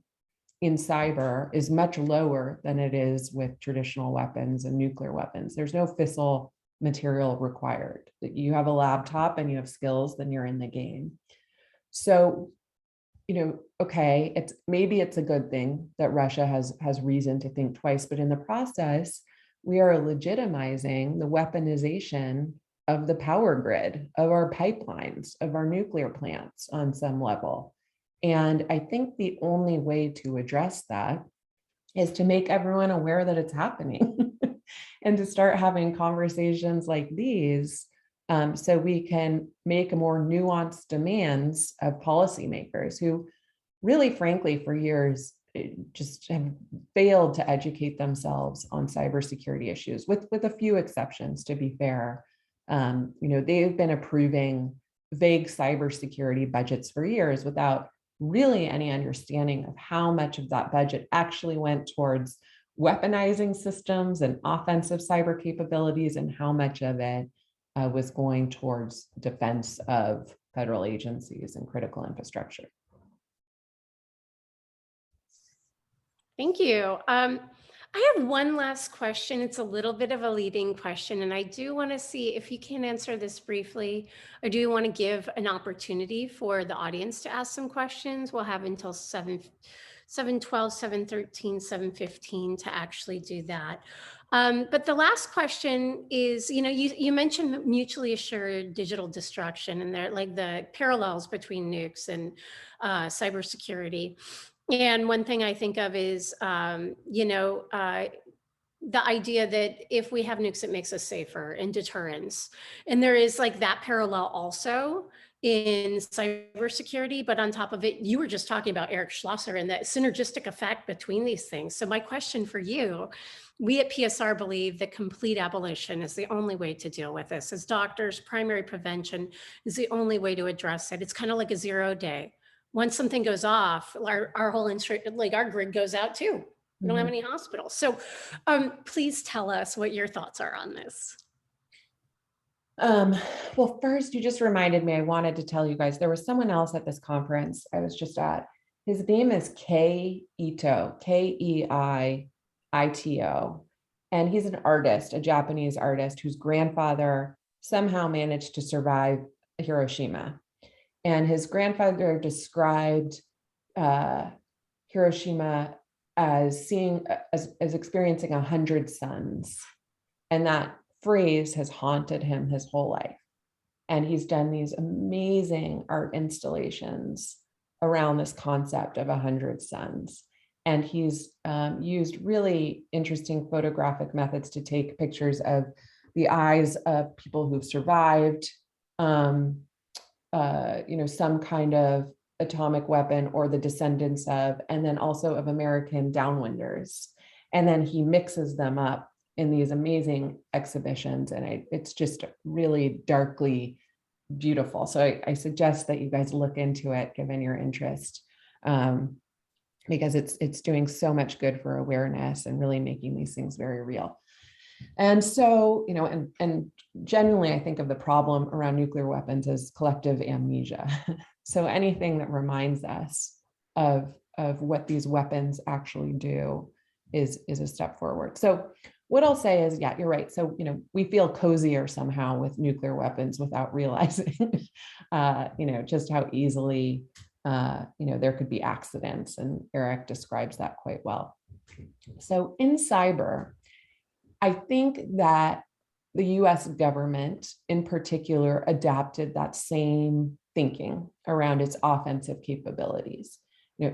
in cyber is much lower than it is with traditional weapons and nuclear weapons. There's no fissile material required. You have a laptop and you have skills, then you're in the game. So, okay, maybe it's a good thing that Russia has reason to think twice, but in the process, we are legitimizing the weaponization of the power grid, of our pipelines, of our nuclear plants on some level. And I think the only way to address that is to make everyone aware that it's happening and to start having conversations like these, so we can make more nuanced demands of policymakers who really, frankly, for years, just have failed to educate themselves on cybersecurity issues, with a few exceptions, to be fair. They've been approving vague cybersecurity budgets for years without really any understanding of how much of that budget actually went towards weaponizing systems and offensive cyber capabilities, and how much of it was going towards defense of federal agencies and critical infrastructure. Thank you. I have one last question. It's a little bit of a leading question, and I do want to see if you can answer this briefly. I do want to give an opportunity for the audience to ask some questions. We'll have until 7:12, 7:13, 7:15 to actually do that. But the last question is, you mentioned mutually assured digital destruction, and there, like, the parallels between nukes and cybersecurity. And one thing I think of is, the idea that if we have nukes, it makes us safer and deterrence. And there is like that parallel also in cybersecurity, but on top of it, you were just talking about Eric Schlosser and that synergistic effect between these things. So my question for you, we at PSR believe that complete abolition is the only way to deal with this. As doctors, primary prevention is the only way to address it. It's kind of like a 0 day. Once something goes off, our whole like our grid goes out too. We don't have any hospitals. So please tell us what your thoughts are on this. Well, first, you just reminded me, I wanted to tell you guys, there was someone else at this conference I was just at. His name is Kei Ito, Keito. And he's an artist, a Japanese artist whose grandfather somehow managed to survive Hiroshima. And his grandfather described Hiroshima as experiencing 100 suns. And that phrase has haunted him his whole life. And he's done these amazing art installations around this concept of 100 suns. And he's used really interesting photographic methods to take pictures of the eyes of people who've survived, some kind of atomic weapon or the descendants of, and then also of American downwinders. And then he mixes them up in these amazing exhibitions. And it's just really darkly beautiful. So I suggest that you guys look into it, given your interest, because it's doing so much good for awareness and really making these things very real. And so, and generally, I think of the problem around nuclear weapons as collective amnesia. So anything that reminds us of what these weapons actually do is a step forward. So what I'll say is, yeah, you're right. So, we feel cozier somehow with nuclear weapons without realizing, just how easily, there could be accidents. And Eric describes that quite well. So in cyber, I think that the US government in particular adapted that same thinking around its offensive capabilities.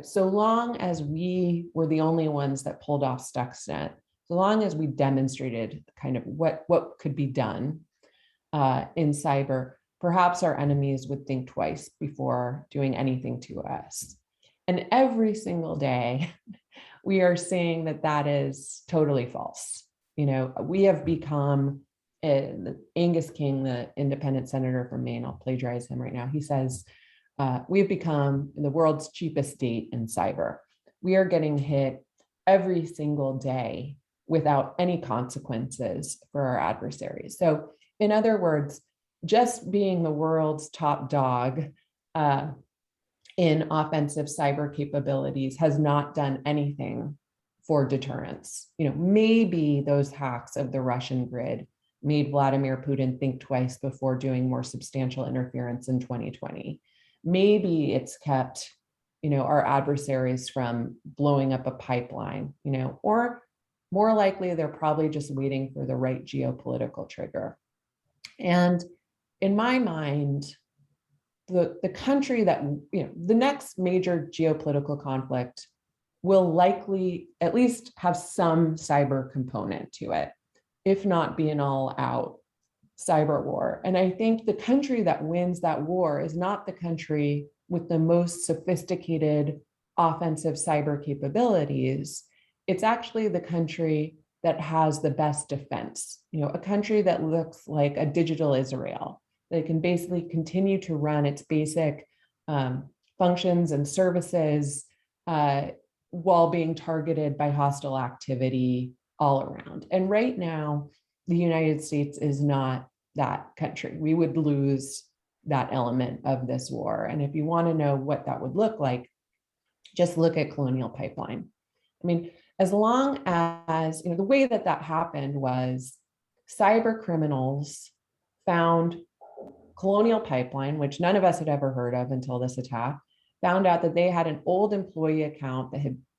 So long as we were the only ones that pulled off Stuxnet, so long as we demonstrated kind of what could be done in cyber, perhaps our enemies would think twice before doing anything to us. And every single day, we are seeing that is totally false. We have become, Angus King, the independent senator from Maine, I'll plagiarize him right now. He says, we've become the world's cheapest state in cyber. We are getting hit every single day without any consequences for our adversaries. So in other words, just being the world's top dog in offensive cyber capabilities has not done anything for deterrence. Maybe those hacks of the Russian grid made Vladimir Putin think twice before doing more substantial interference in 2020. Maybe it's kept, our adversaries from blowing up a pipeline, or more likely they're probably just waiting for the right geopolitical trigger. And in my mind, the country that, the next major geopolitical conflict will likely at least have some cyber component to it, if not be an all-out cyber war. And I think the country that wins that war is not the country with the most sophisticated offensive cyber capabilities. It's actually the country that has the best defense, a country that looks like a digital Israel, that can basically continue to run its basic functions and services while being targeted by hostile activity all around. And right now, the United States is not that country. We would lose that element of this war. And if you want to know what that would look like, just look at Colonial Pipeline. I mean, as long as, the way that happened was cyber criminals found Colonial Pipeline, which none of us had ever heard of until this attack, found out that they had an old employee account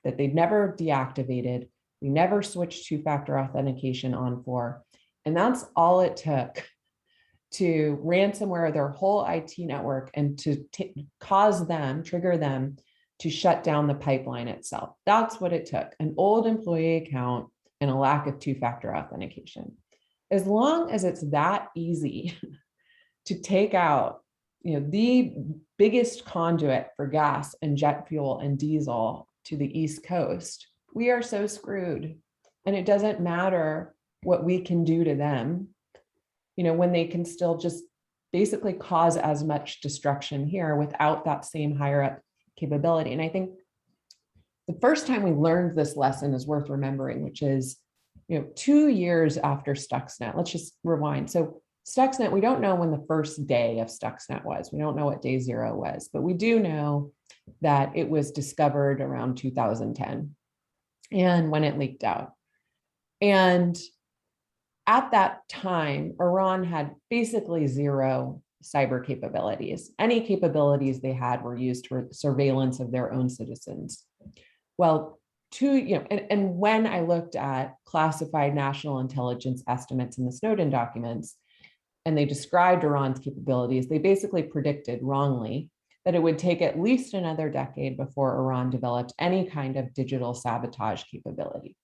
that they'd never deactivated, we never switched two-factor authentication on for. And that's all it took to ransomware their whole IT network and to trigger them to shut down the pipeline itself. That's what it took. An old employee account and a lack of two-factor authentication. As long as it's that easy to take out, the biggest conduit for gas and jet fuel and diesel to the East Coast, we are so screwed. And it doesn't matter what we can do to them, when they can still just basically cause as much destruction here without that same higher up capability. And I think the first time we learned this lesson is worth remembering, which is, 2 years after Stuxnet. Let's just rewind. So Stuxnet, we don't know when the first day of Stuxnet was. We don't know what day 0 was, but we do know that it was discovered around 2010 and when it leaked out. And at that time, Iran had basically zero cyber capabilities. Any capabilities they had were used for surveillance of their own citizens. Well, and when I looked at classified national intelligence estimates in the Snowden documents, and they described Iran's capabilities, they basically predicted wrongly that it would take at least another decade before Iran developed any kind of digital sabotage capability.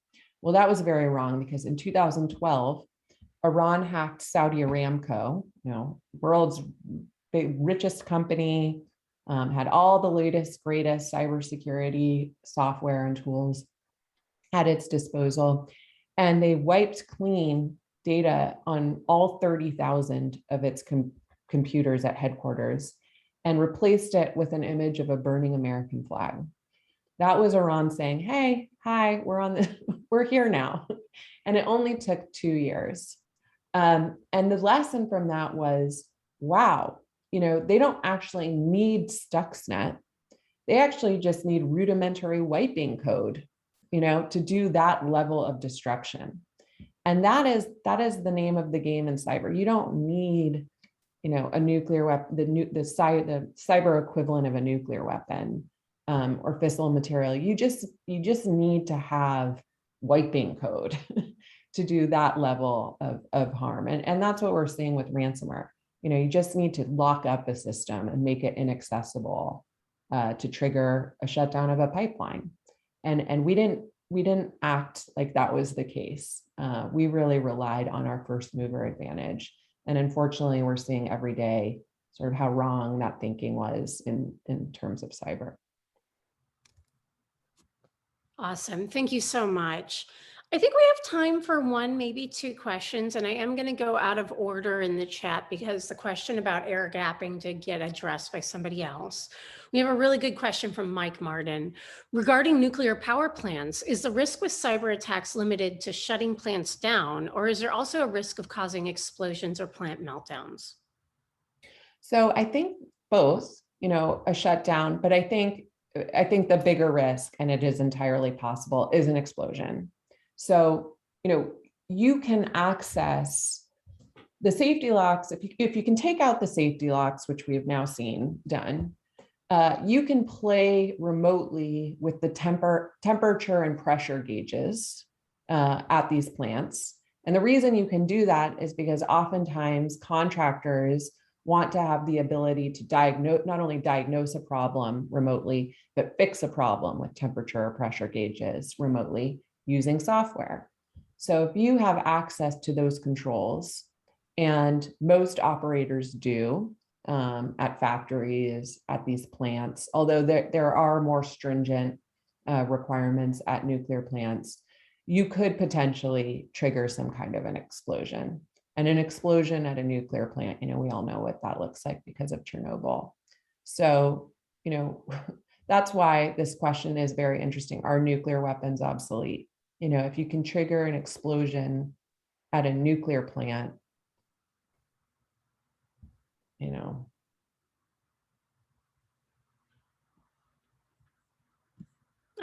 Well, that was very wrong, because in 2012, Iran hacked Saudi Aramco, world's richest company, had all the latest, greatest cybersecurity software and tools at its disposal. And they wiped clean data on all 30,000 of its computers at headquarters and replaced it with an image of a burning American flag. That was Iran saying, hey, hi, we're here now. And it only took 2 years. And the lesson from that was, wow, they don't actually need Stuxnet. They actually just need rudimentary wiping code, to do that level of destruction. And that is the name of the game in cyber. You don't need, a nuclear weapon, the cyber equivalent of a nuclear weapon, or fissile material. You just need to have wiping code to do that level of harm. And that's what we're seeing with ransomware. You just need to lock up a system and make it inaccessible to trigger a shutdown of a pipeline. And we didn't act like that was the case. We really relied on our first mover advantage. And unfortunately, we're seeing every day sort of how wrong that thinking was in terms of cyber. Awesome. Thank you so much. I think we have time for one, maybe two questions, and I am going to go out of order in the chat because the question about air gapping did get addressed by somebody else. We have a really good question from Mike Martin. Regarding nuclear power plants, is the risk with cyber attacks limited to shutting plants down, or is there also a risk of causing explosions or plant meltdowns? So I think both, a shutdown, but I think the bigger risk, and it is entirely possible, is an explosion. So, you can access the safety locks. If you can take out the safety locks, which we have now seen done, you can play remotely with the temperature and pressure gauges at these plants. And the reason you can do that is because oftentimes contractors want to have the ability to not only diagnose a problem remotely, but fix a problem with temperature or pressure gauges remotely using software. So if you have access to those controls, and most operators do at factories, at these plants, although there are more stringent requirements at nuclear plants, you could potentially trigger some kind of an explosion. And an explosion at a nuclear plant, we all know what that looks like because of Chernobyl. So, that's why this question is very interesting. Are nuclear weapons obsolete? If you can trigger an explosion at a nuclear plant,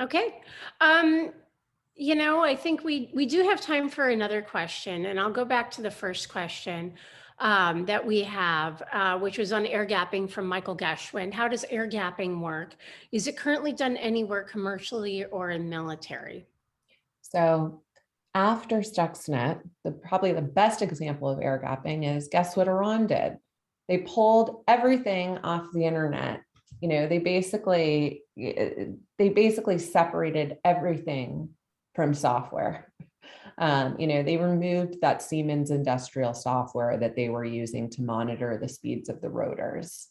Okay. I think we do have time for another question, and I'll go back to the first question that we have, which was on air gapping from Michael Geschwind. How does air gapping work? Is it currently done anywhere commercially or in military? So after Stuxnet, probably the best example of air gapping is, guess what Iran did? They pulled everything off the internet. They basically separated everything from software. They removed that Siemens industrial software that they were using to monitor the speeds of the rotors.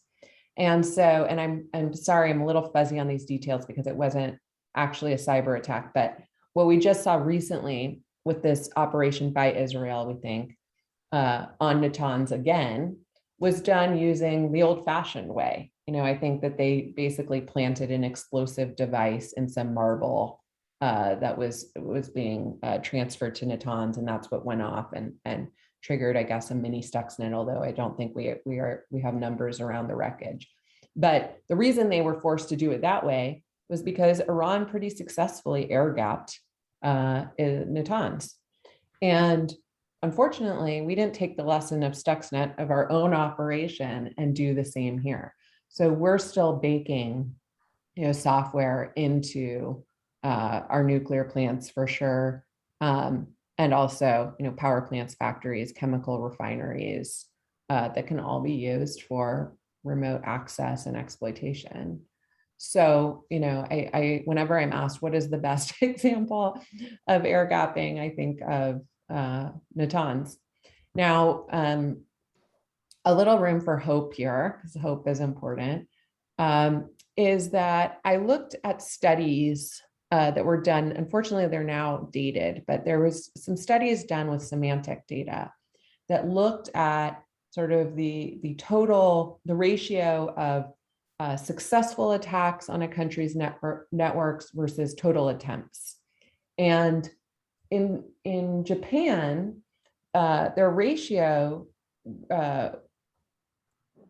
And so, and I'm sorry, I'm a little fuzzy on these details because it wasn't actually a cyber attack, but what we just saw recently with this operation by Israel, we think, on Natanz again, was done using the old-fashioned way. I think that they basically planted an explosive device in some marble that was being transferred to Natanz, and that's what went off and triggered, I guess, a mini Stuxnet, although I don't think we have numbers around the wreckage. But the reason they were forced to do it that way was because Iran pretty successfully air-gapped Natanz. And unfortunately, we didn't take the lesson of Stuxnet of our own operation and do the same here. So we're still baking, software into our nuclear plants for sure, and also, power plants, factories, chemical refineries that can all be used for remote access and exploitation. So, I whenever I'm asked what is the best example of air gapping, I think of Natanz. Now, a little room for hope here, because hope is important, is that I looked at studies that were done. Unfortunately, they're now dated, but there was some studies done with semantic data that looked at sort of the ratio of successful attacks on a country's networks versus total attempts. And in Japan, their ratio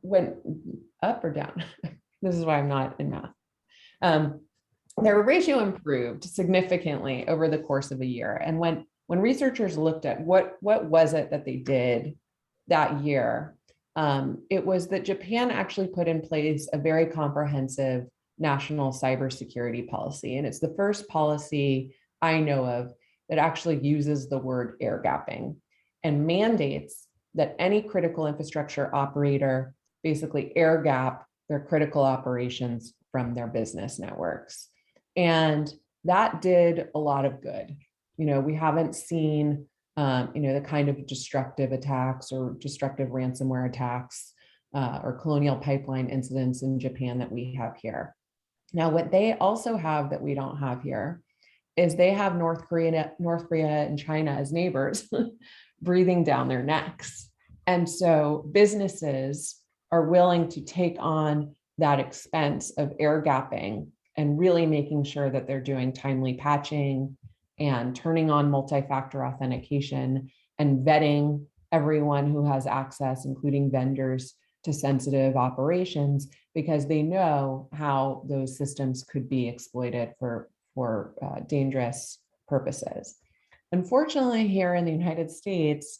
went up or down. This is why I'm not in math. Their ratio improved significantly over the course of a year. And when researchers looked at what was it that they did that year, it was that Japan actually put in place a very comprehensive national cybersecurity policy. And it's the first policy I know of that actually uses the word air gapping and mandates that any critical infrastructure operator basically air gap their critical operations from their business networks. And that did a lot of good. We haven't seen, the kind of destructive attacks or destructive ransomware attacks or colonial pipeline incidents in Japan that we have here. Now, what they also have that we don't have here is they have North Korea and China as neighbors breathing down their necks. And so businesses are willing to take on that expense of air gapping and really making sure that they're doing timely patching and turning on multi-factor authentication and vetting everyone who has access, including vendors, to sensitive operations, because they know how those systems could be exploited for dangerous purposes. Unfortunately, here in the United States,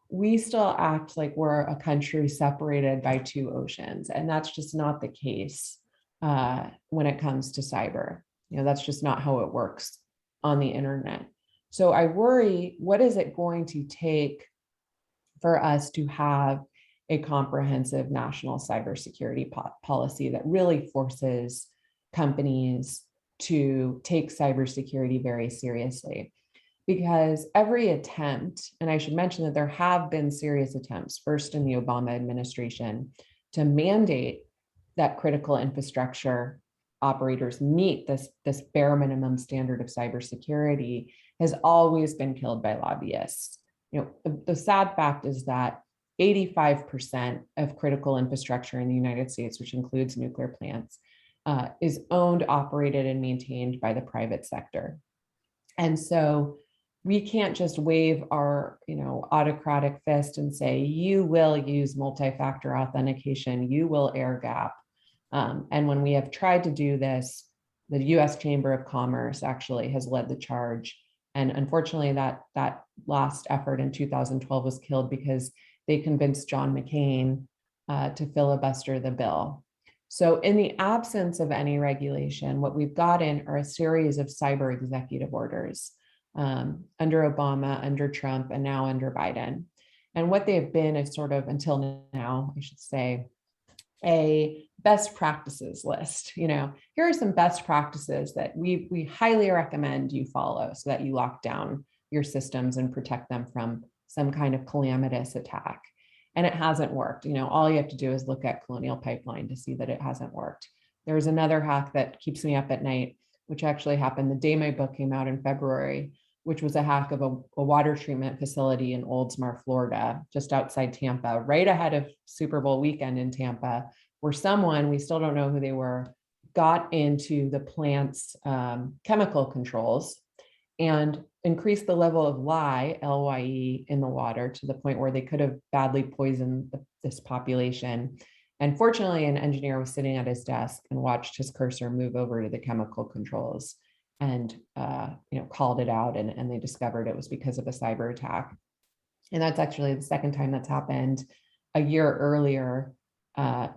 we still act like we're a country separated by two oceans, and that's just not the case when it comes to cyber. That's just not how it works on the internet. So I worry, what is it going to take for us to have a comprehensive national cybersecurity policy that really forces companies to take cybersecurity very seriously? Because every attempt, and I should mention that there have been serious attempts, first in the Obama administration, to mandate that critical infrastructure operators meet this bare minimum standard of cybersecurity, has always been killed by lobbyists. The sad fact is that 85% of critical infrastructure in the United States, which includes nuclear plants, is owned, operated, and maintained by the private sector. And so we can't just wave our autocratic fist and say, you will use multi-factor authentication, you will air gap. And when we have tried to do this, the U.S. Chamber of Commerce actually has led the charge. And unfortunately, that last effort in 2012 was killed because they convinced John McCain to filibuster the bill. So in the absence of any regulation, what we've gotten are a series of cyber executive orders under Obama, under Trump, and now under Biden. And what they've been is sort of, until now, I should say, a best practices list. Here are some best practices that we highly recommend you follow so that you lock down your systems and protect them from some kind of calamitous attack. And it hasn't worked. All you have to do is look at Colonial Pipeline to see that it hasn't worked. There's another hack that keeps me up at night, which actually happened the day my book came out in February, which was a hack of a water treatment facility in Oldsmar, Florida, just outside Tampa, right ahead of Super Bowl weekend in Tampa, where someone, we still don't know who they were, got into the plant's chemical controls and increased the level of lye, L-Y-E, in the water to the point where they could have badly poisoned this population. And fortunately, an engineer was sitting at his desk and watched his cursor move over to the chemical controls and called it out, and they discovered it was because of a cyber attack. And that's actually the second time that's happened. A year earlier,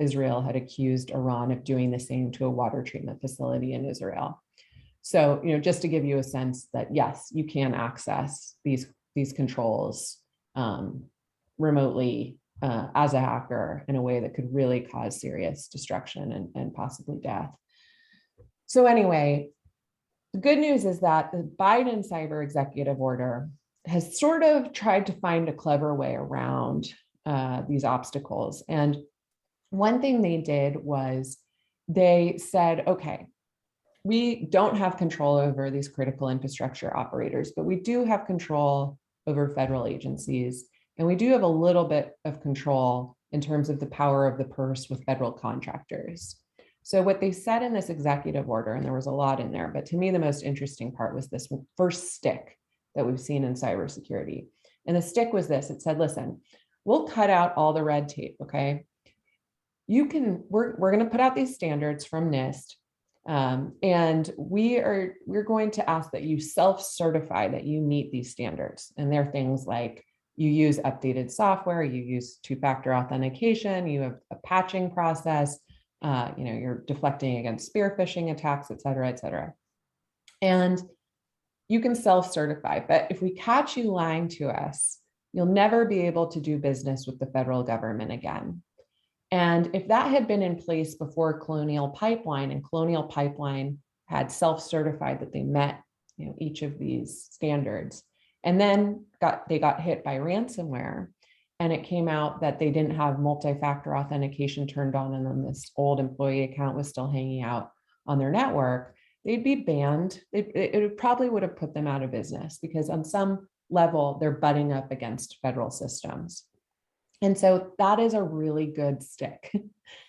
Israel had accused Iran of doing the same to a water treatment facility in Israel. So, just to give you a sense that yes, you can access these controls remotely as a hacker in a way that could really cause serious destruction and possibly death. So anyway, the good news is that the Biden cyber executive order has sort of tried to find a clever way around these obstacles. And one thing they did was they said, okay, we don't have control over these critical infrastructure operators, but we do have control over federal agencies. And we do have a little bit of control in terms of the power of the purse with federal contractors. So what they said in this executive order, and there was a lot in there, but to me, the most interesting part was this first stick that we've seen in cybersecurity. And the stick was this: it said, listen, we'll cut out all the red tape, okay? We're going to put out these standards from NIST. And we're going to ask that you self-certify that you meet these standards. And they're things like you use updated software, you use two-factor authentication, you have a patching process, you're deflecting against spear phishing attacks, et cetera, et cetera. And you can self-certify, but if we catch you lying to us, you'll never be able to do business with the federal government again. And if that had been in place before Colonial Pipeline, and Colonial Pipeline had self-certified that they met each of these standards, and then they got hit by ransomware, and it came out that they didn't have multi-factor authentication turned on, and then this old employee account was still hanging out on their network, they'd be banned. It probably would have put them out of business, because on some level, they're butting up against federal systems. And so that is a really good stick.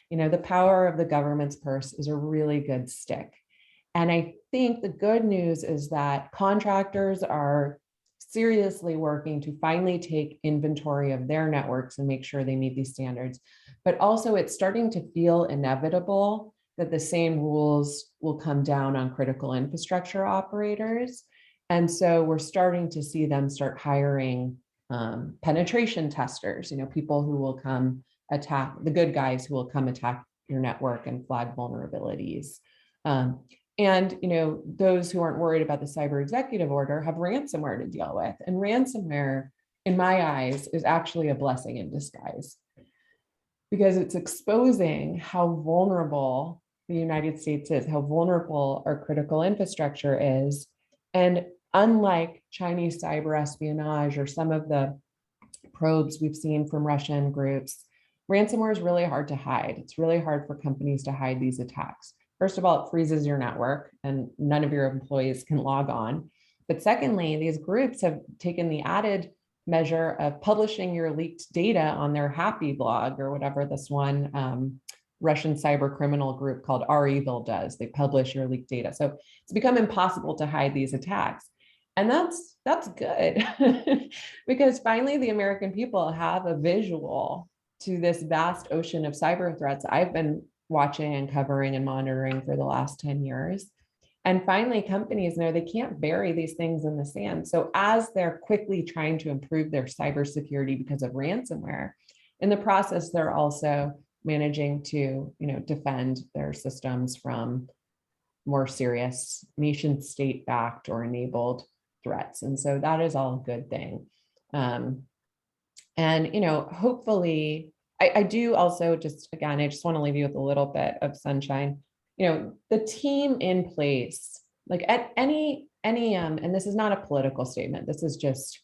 The power of the government's purse is a really good stick. And I think the good news is that contractors are seriously working to finally take inventory of their networks and make sure they meet these standards. But also it's starting to feel inevitable that the same rules will come down on critical infrastructure operators. And so we're starting to see them start hiring penetration testers, people who will come attack, the good guys who will come attack your network and flag vulnerabilities. And those who aren't worried about the cyber executive order have ransomware to deal with. And ransomware, in my eyes, is actually a blessing in disguise, because it's exposing how vulnerable the United States is, how vulnerable our critical infrastructure is. And unlike Chinese cyber espionage or some of the probes we've seen from Russian groups, ransomware is really hard to hide. It's really hard for companies to hide these attacks. First of all, it freezes your network and none of your employees can log on. But secondly, these groups have taken the added measure of publishing your leaked data on their Happy blog, or whatever this one Russian cyber criminal group called REvil does. They publish your leaked data. So it's become impossible to hide these attacks. And that's good because finally the American people have a visual to this vast ocean of cyber threats I've been watching and covering and monitoring for the last 10 years. And finally, companies know they can't bury these things in the sand. So as they're quickly trying to improve their cybersecurity because of ransomware, in the process, they're also managing to, defend their systems from more serious nation state backed or enabled threats. And so that is all a good thing. Hopefully, I do also I just want to leave you with a little bit of sunshine. The team in place, like at any and this is not a political statement, this is just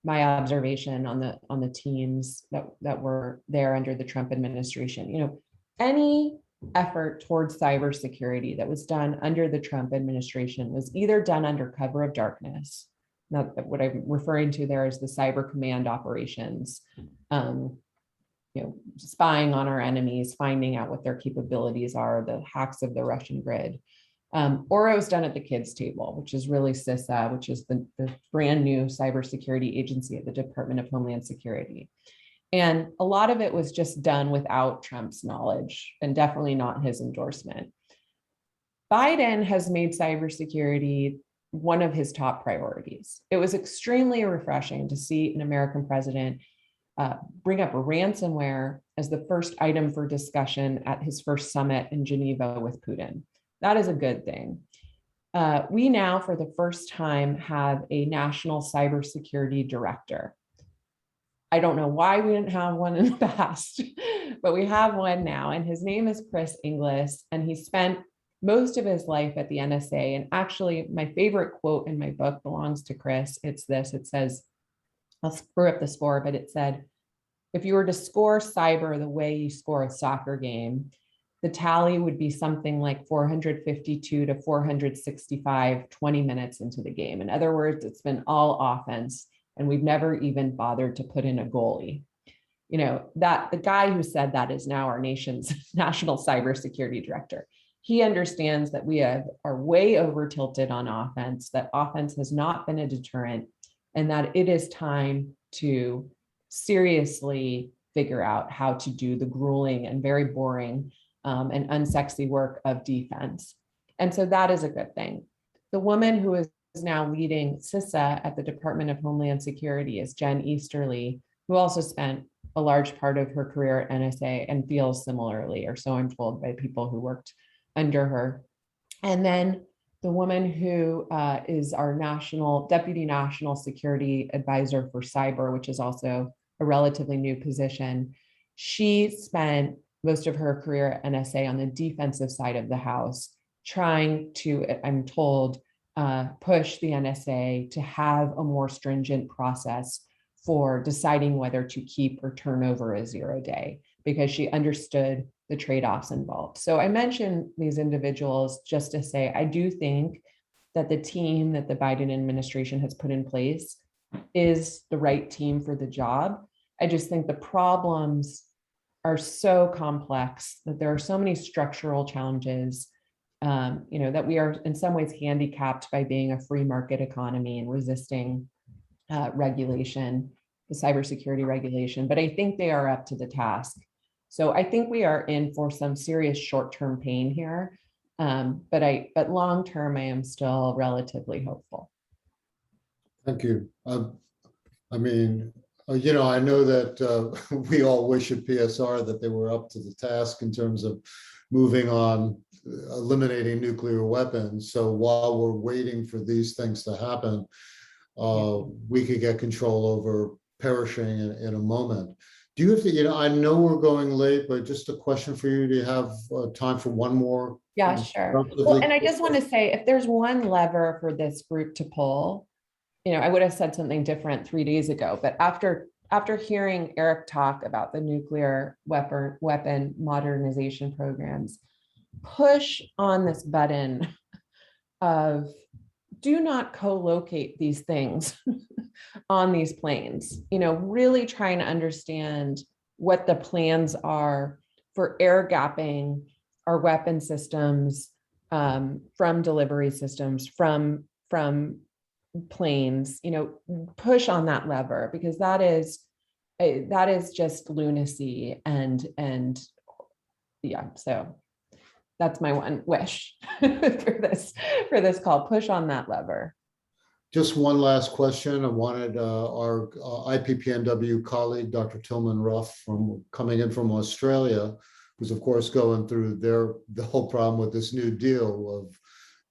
my observation on the teams that were there under the Trump administration. You know, any effort towards cybersecurity that was done under the Trump administration was either done under cover of darkness. Now, what I'm referring to there is the cyber command operations, you know, spying on our enemies, finding out what their capabilities are, the hacks of the Russian grid. Or it was done at the kids' table, which is really CISA, which is the brand new cybersecurity agency at the Department of Homeland Security. And a lot of it was just done without Trump's knowledge and definitely not his endorsement. Biden has made cybersecurity one of his top priorities. It was extremely refreshing to see an American president bring up ransomware as the first item for discussion at his first summit in Geneva with Putin. That is a good thing. We now, for the first time, have a national cybersecurity director. I don't know why we didn't have one in the past, but we have one now, and his name is Chris Inglis, and he spent most of his life at the NSA. And actually, my favorite quote in my book belongs to Chris. It's this, it says, I'll screw up the score, but it said, if you were to score cyber the way you score a soccer game, the tally would be something like 452 to 465, 20 minutes into the game. In other words, it's been all offense, and we've never even bothered to put in a goalie. You know, that the guy who said that is now our nation's national cybersecurity director. He understands that we are way over tilted on offense, that offense has not been a deterrent, and that it is time to seriously figure out how to do the grueling and very boring and unsexy work of defense. And so that is a good thing. The woman who is now leading CISA at the Department of Homeland Security is Jen Easterly, who also spent a large part of her career at NSA and feels similarly, or so I'm told by people who worked under her. And then the woman who is our Deputy National Security Advisor for Cyber, which is also a relatively new position. She spent most of her career at NSA on the defensive side of the house, trying to, I'm told, push the NSA to have a more stringent process for deciding whether to keep or turn over a 0-day, because she understood the trade-offs involved. So I mention these individuals just to say, I do think that the team that the Biden administration has put in place is the right team for the job. I just think the problems are so complex, that there are so many structural challenges, you know, that we are in some ways handicapped by being a free market economy and resisting regulation, the cybersecurity regulation, but I think they are up to the task. So I think we are in for some serious short-term pain here, but long-term, I am still relatively hopeful. Thank you. I mean, you know, I know that we all wish at PSR that they were up to the task in terms of moving on, eliminating nuclear weapons. So while we're waiting for these things to happen, we could get control over perishing in a moment. Do you have to, you know, I know we're going late, but just a question for you. Do you have time for one more? Yeah, sure. Well, and I just want to say, if there's one lever for this group to pull, you know, I would have said something different 3 days ago, but after hearing Eric talk about the nuclear weapon modernization programs, push on this button of do not co-locate these things on these planes, you know, really trying to understand what the plans are for air gapping our weapon systems from delivery systems, from planes, you know, push on that lever, because that is just lunacy. And yeah, so that's my one wish for this call, push on that lever. Just one last question. I wanted our IPPNW colleague, Dr. Tillman Ruff, coming in from Australia, who's of course going through the whole problem with this new deal of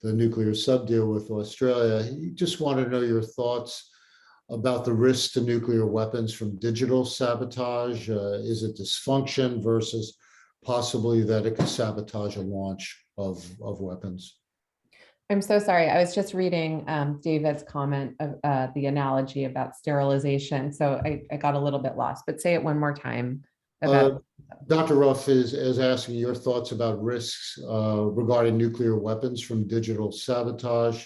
the nuclear sub-deal with Australia. He just wanted to know your thoughts about the risks to nuclear weapons from digital sabotage. Is it dysfunction versus possibly that it could sabotage a launch of weapons? I'm so sorry. I was just reading David's comment of the analogy about sterilization. So I got a little bit lost, but say it one more time. About Dr. Ruff is asking your thoughts about risks regarding nuclear weapons from digital sabotage.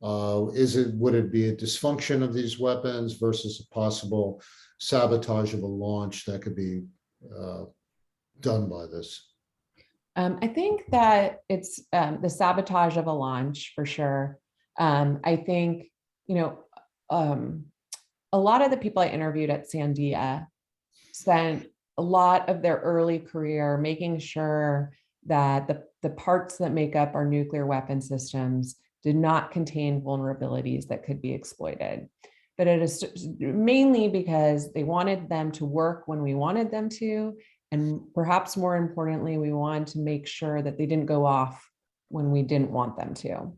Would it be a dysfunction of these weapons versus a possible sabotage of a launch that could be done by this? I think that it's the sabotage of a launch for sure. I think, a lot of the people I interviewed at Sandia spent a lot of their early career making sure that the parts that make up our nuclear weapon systems did not contain vulnerabilities that could be exploited. But it is mainly because they wanted them to work when we wanted them to, and perhaps more importantly, we wanted to make sure that they didn't go off when we didn't want them to.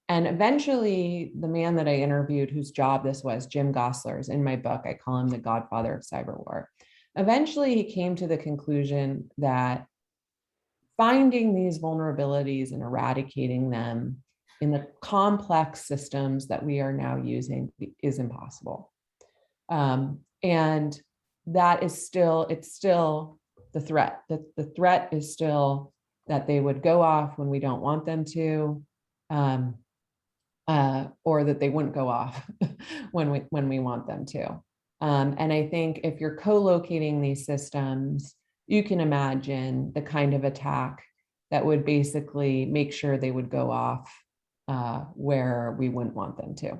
And eventually, the man that I interviewed, whose job this was, Jim Gosler's, in my book, I call him the godfather of cyber war. Eventually, he came to the conclusion that finding these vulnerabilities and eradicating them in the complex systems that we are now using is impossible. And that is still, it's still the threat. The threat is still that they would go off when we don't want them to, or that they wouldn't go off when we want them to. And I think if you're co-locating these systems, you can imagine the kind of attack that would basically make sure they would go off where we wouldn't want them to.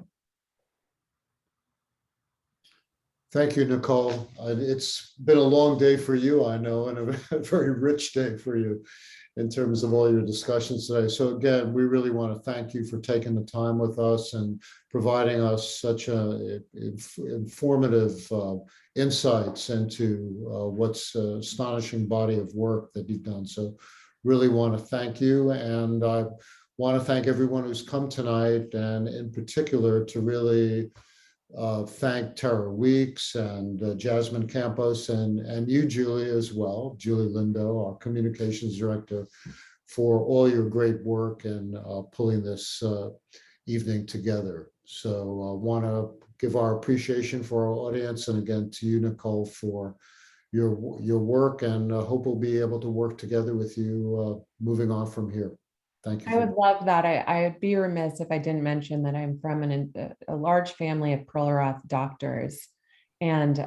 Thank you, Nicole. It's been a long day for you, I know, and a very rich day for you in terms of all your discussions today. So again, we really want to thank you for taking the time with us and providing us such informative insights into what's an astonishing body of work that you've done. So really want to thank you. And I want to thank everyone who's come tonight, and in particular to really thank Tara Weeks and Jasmine Campos and you, Julie, as well, Julie Lindo, our communications director, for all your great work and pulling this evening together. So I want to give our appreciation for our audience, and again to you, Nicole, for your work, and hope we'll be able to work together with you moving on from here. Thank you. I would love that. I would be remiss if I didn't mention that I'm from a large family of Perlroth doctors. And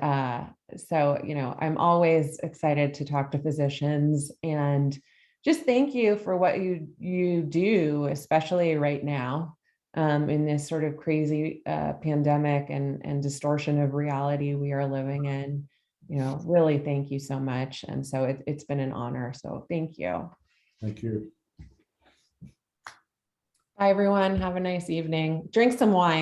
so, I'm always excited to talk to physicians, and just thank you for what you do, especially right now in this sort of crazy pandemic and distortion of reality we are living in. Really thank you so much. And so it's been an honor. So thank you. Thank you. Bye, everyone. Have a nice evening. Drink some wine.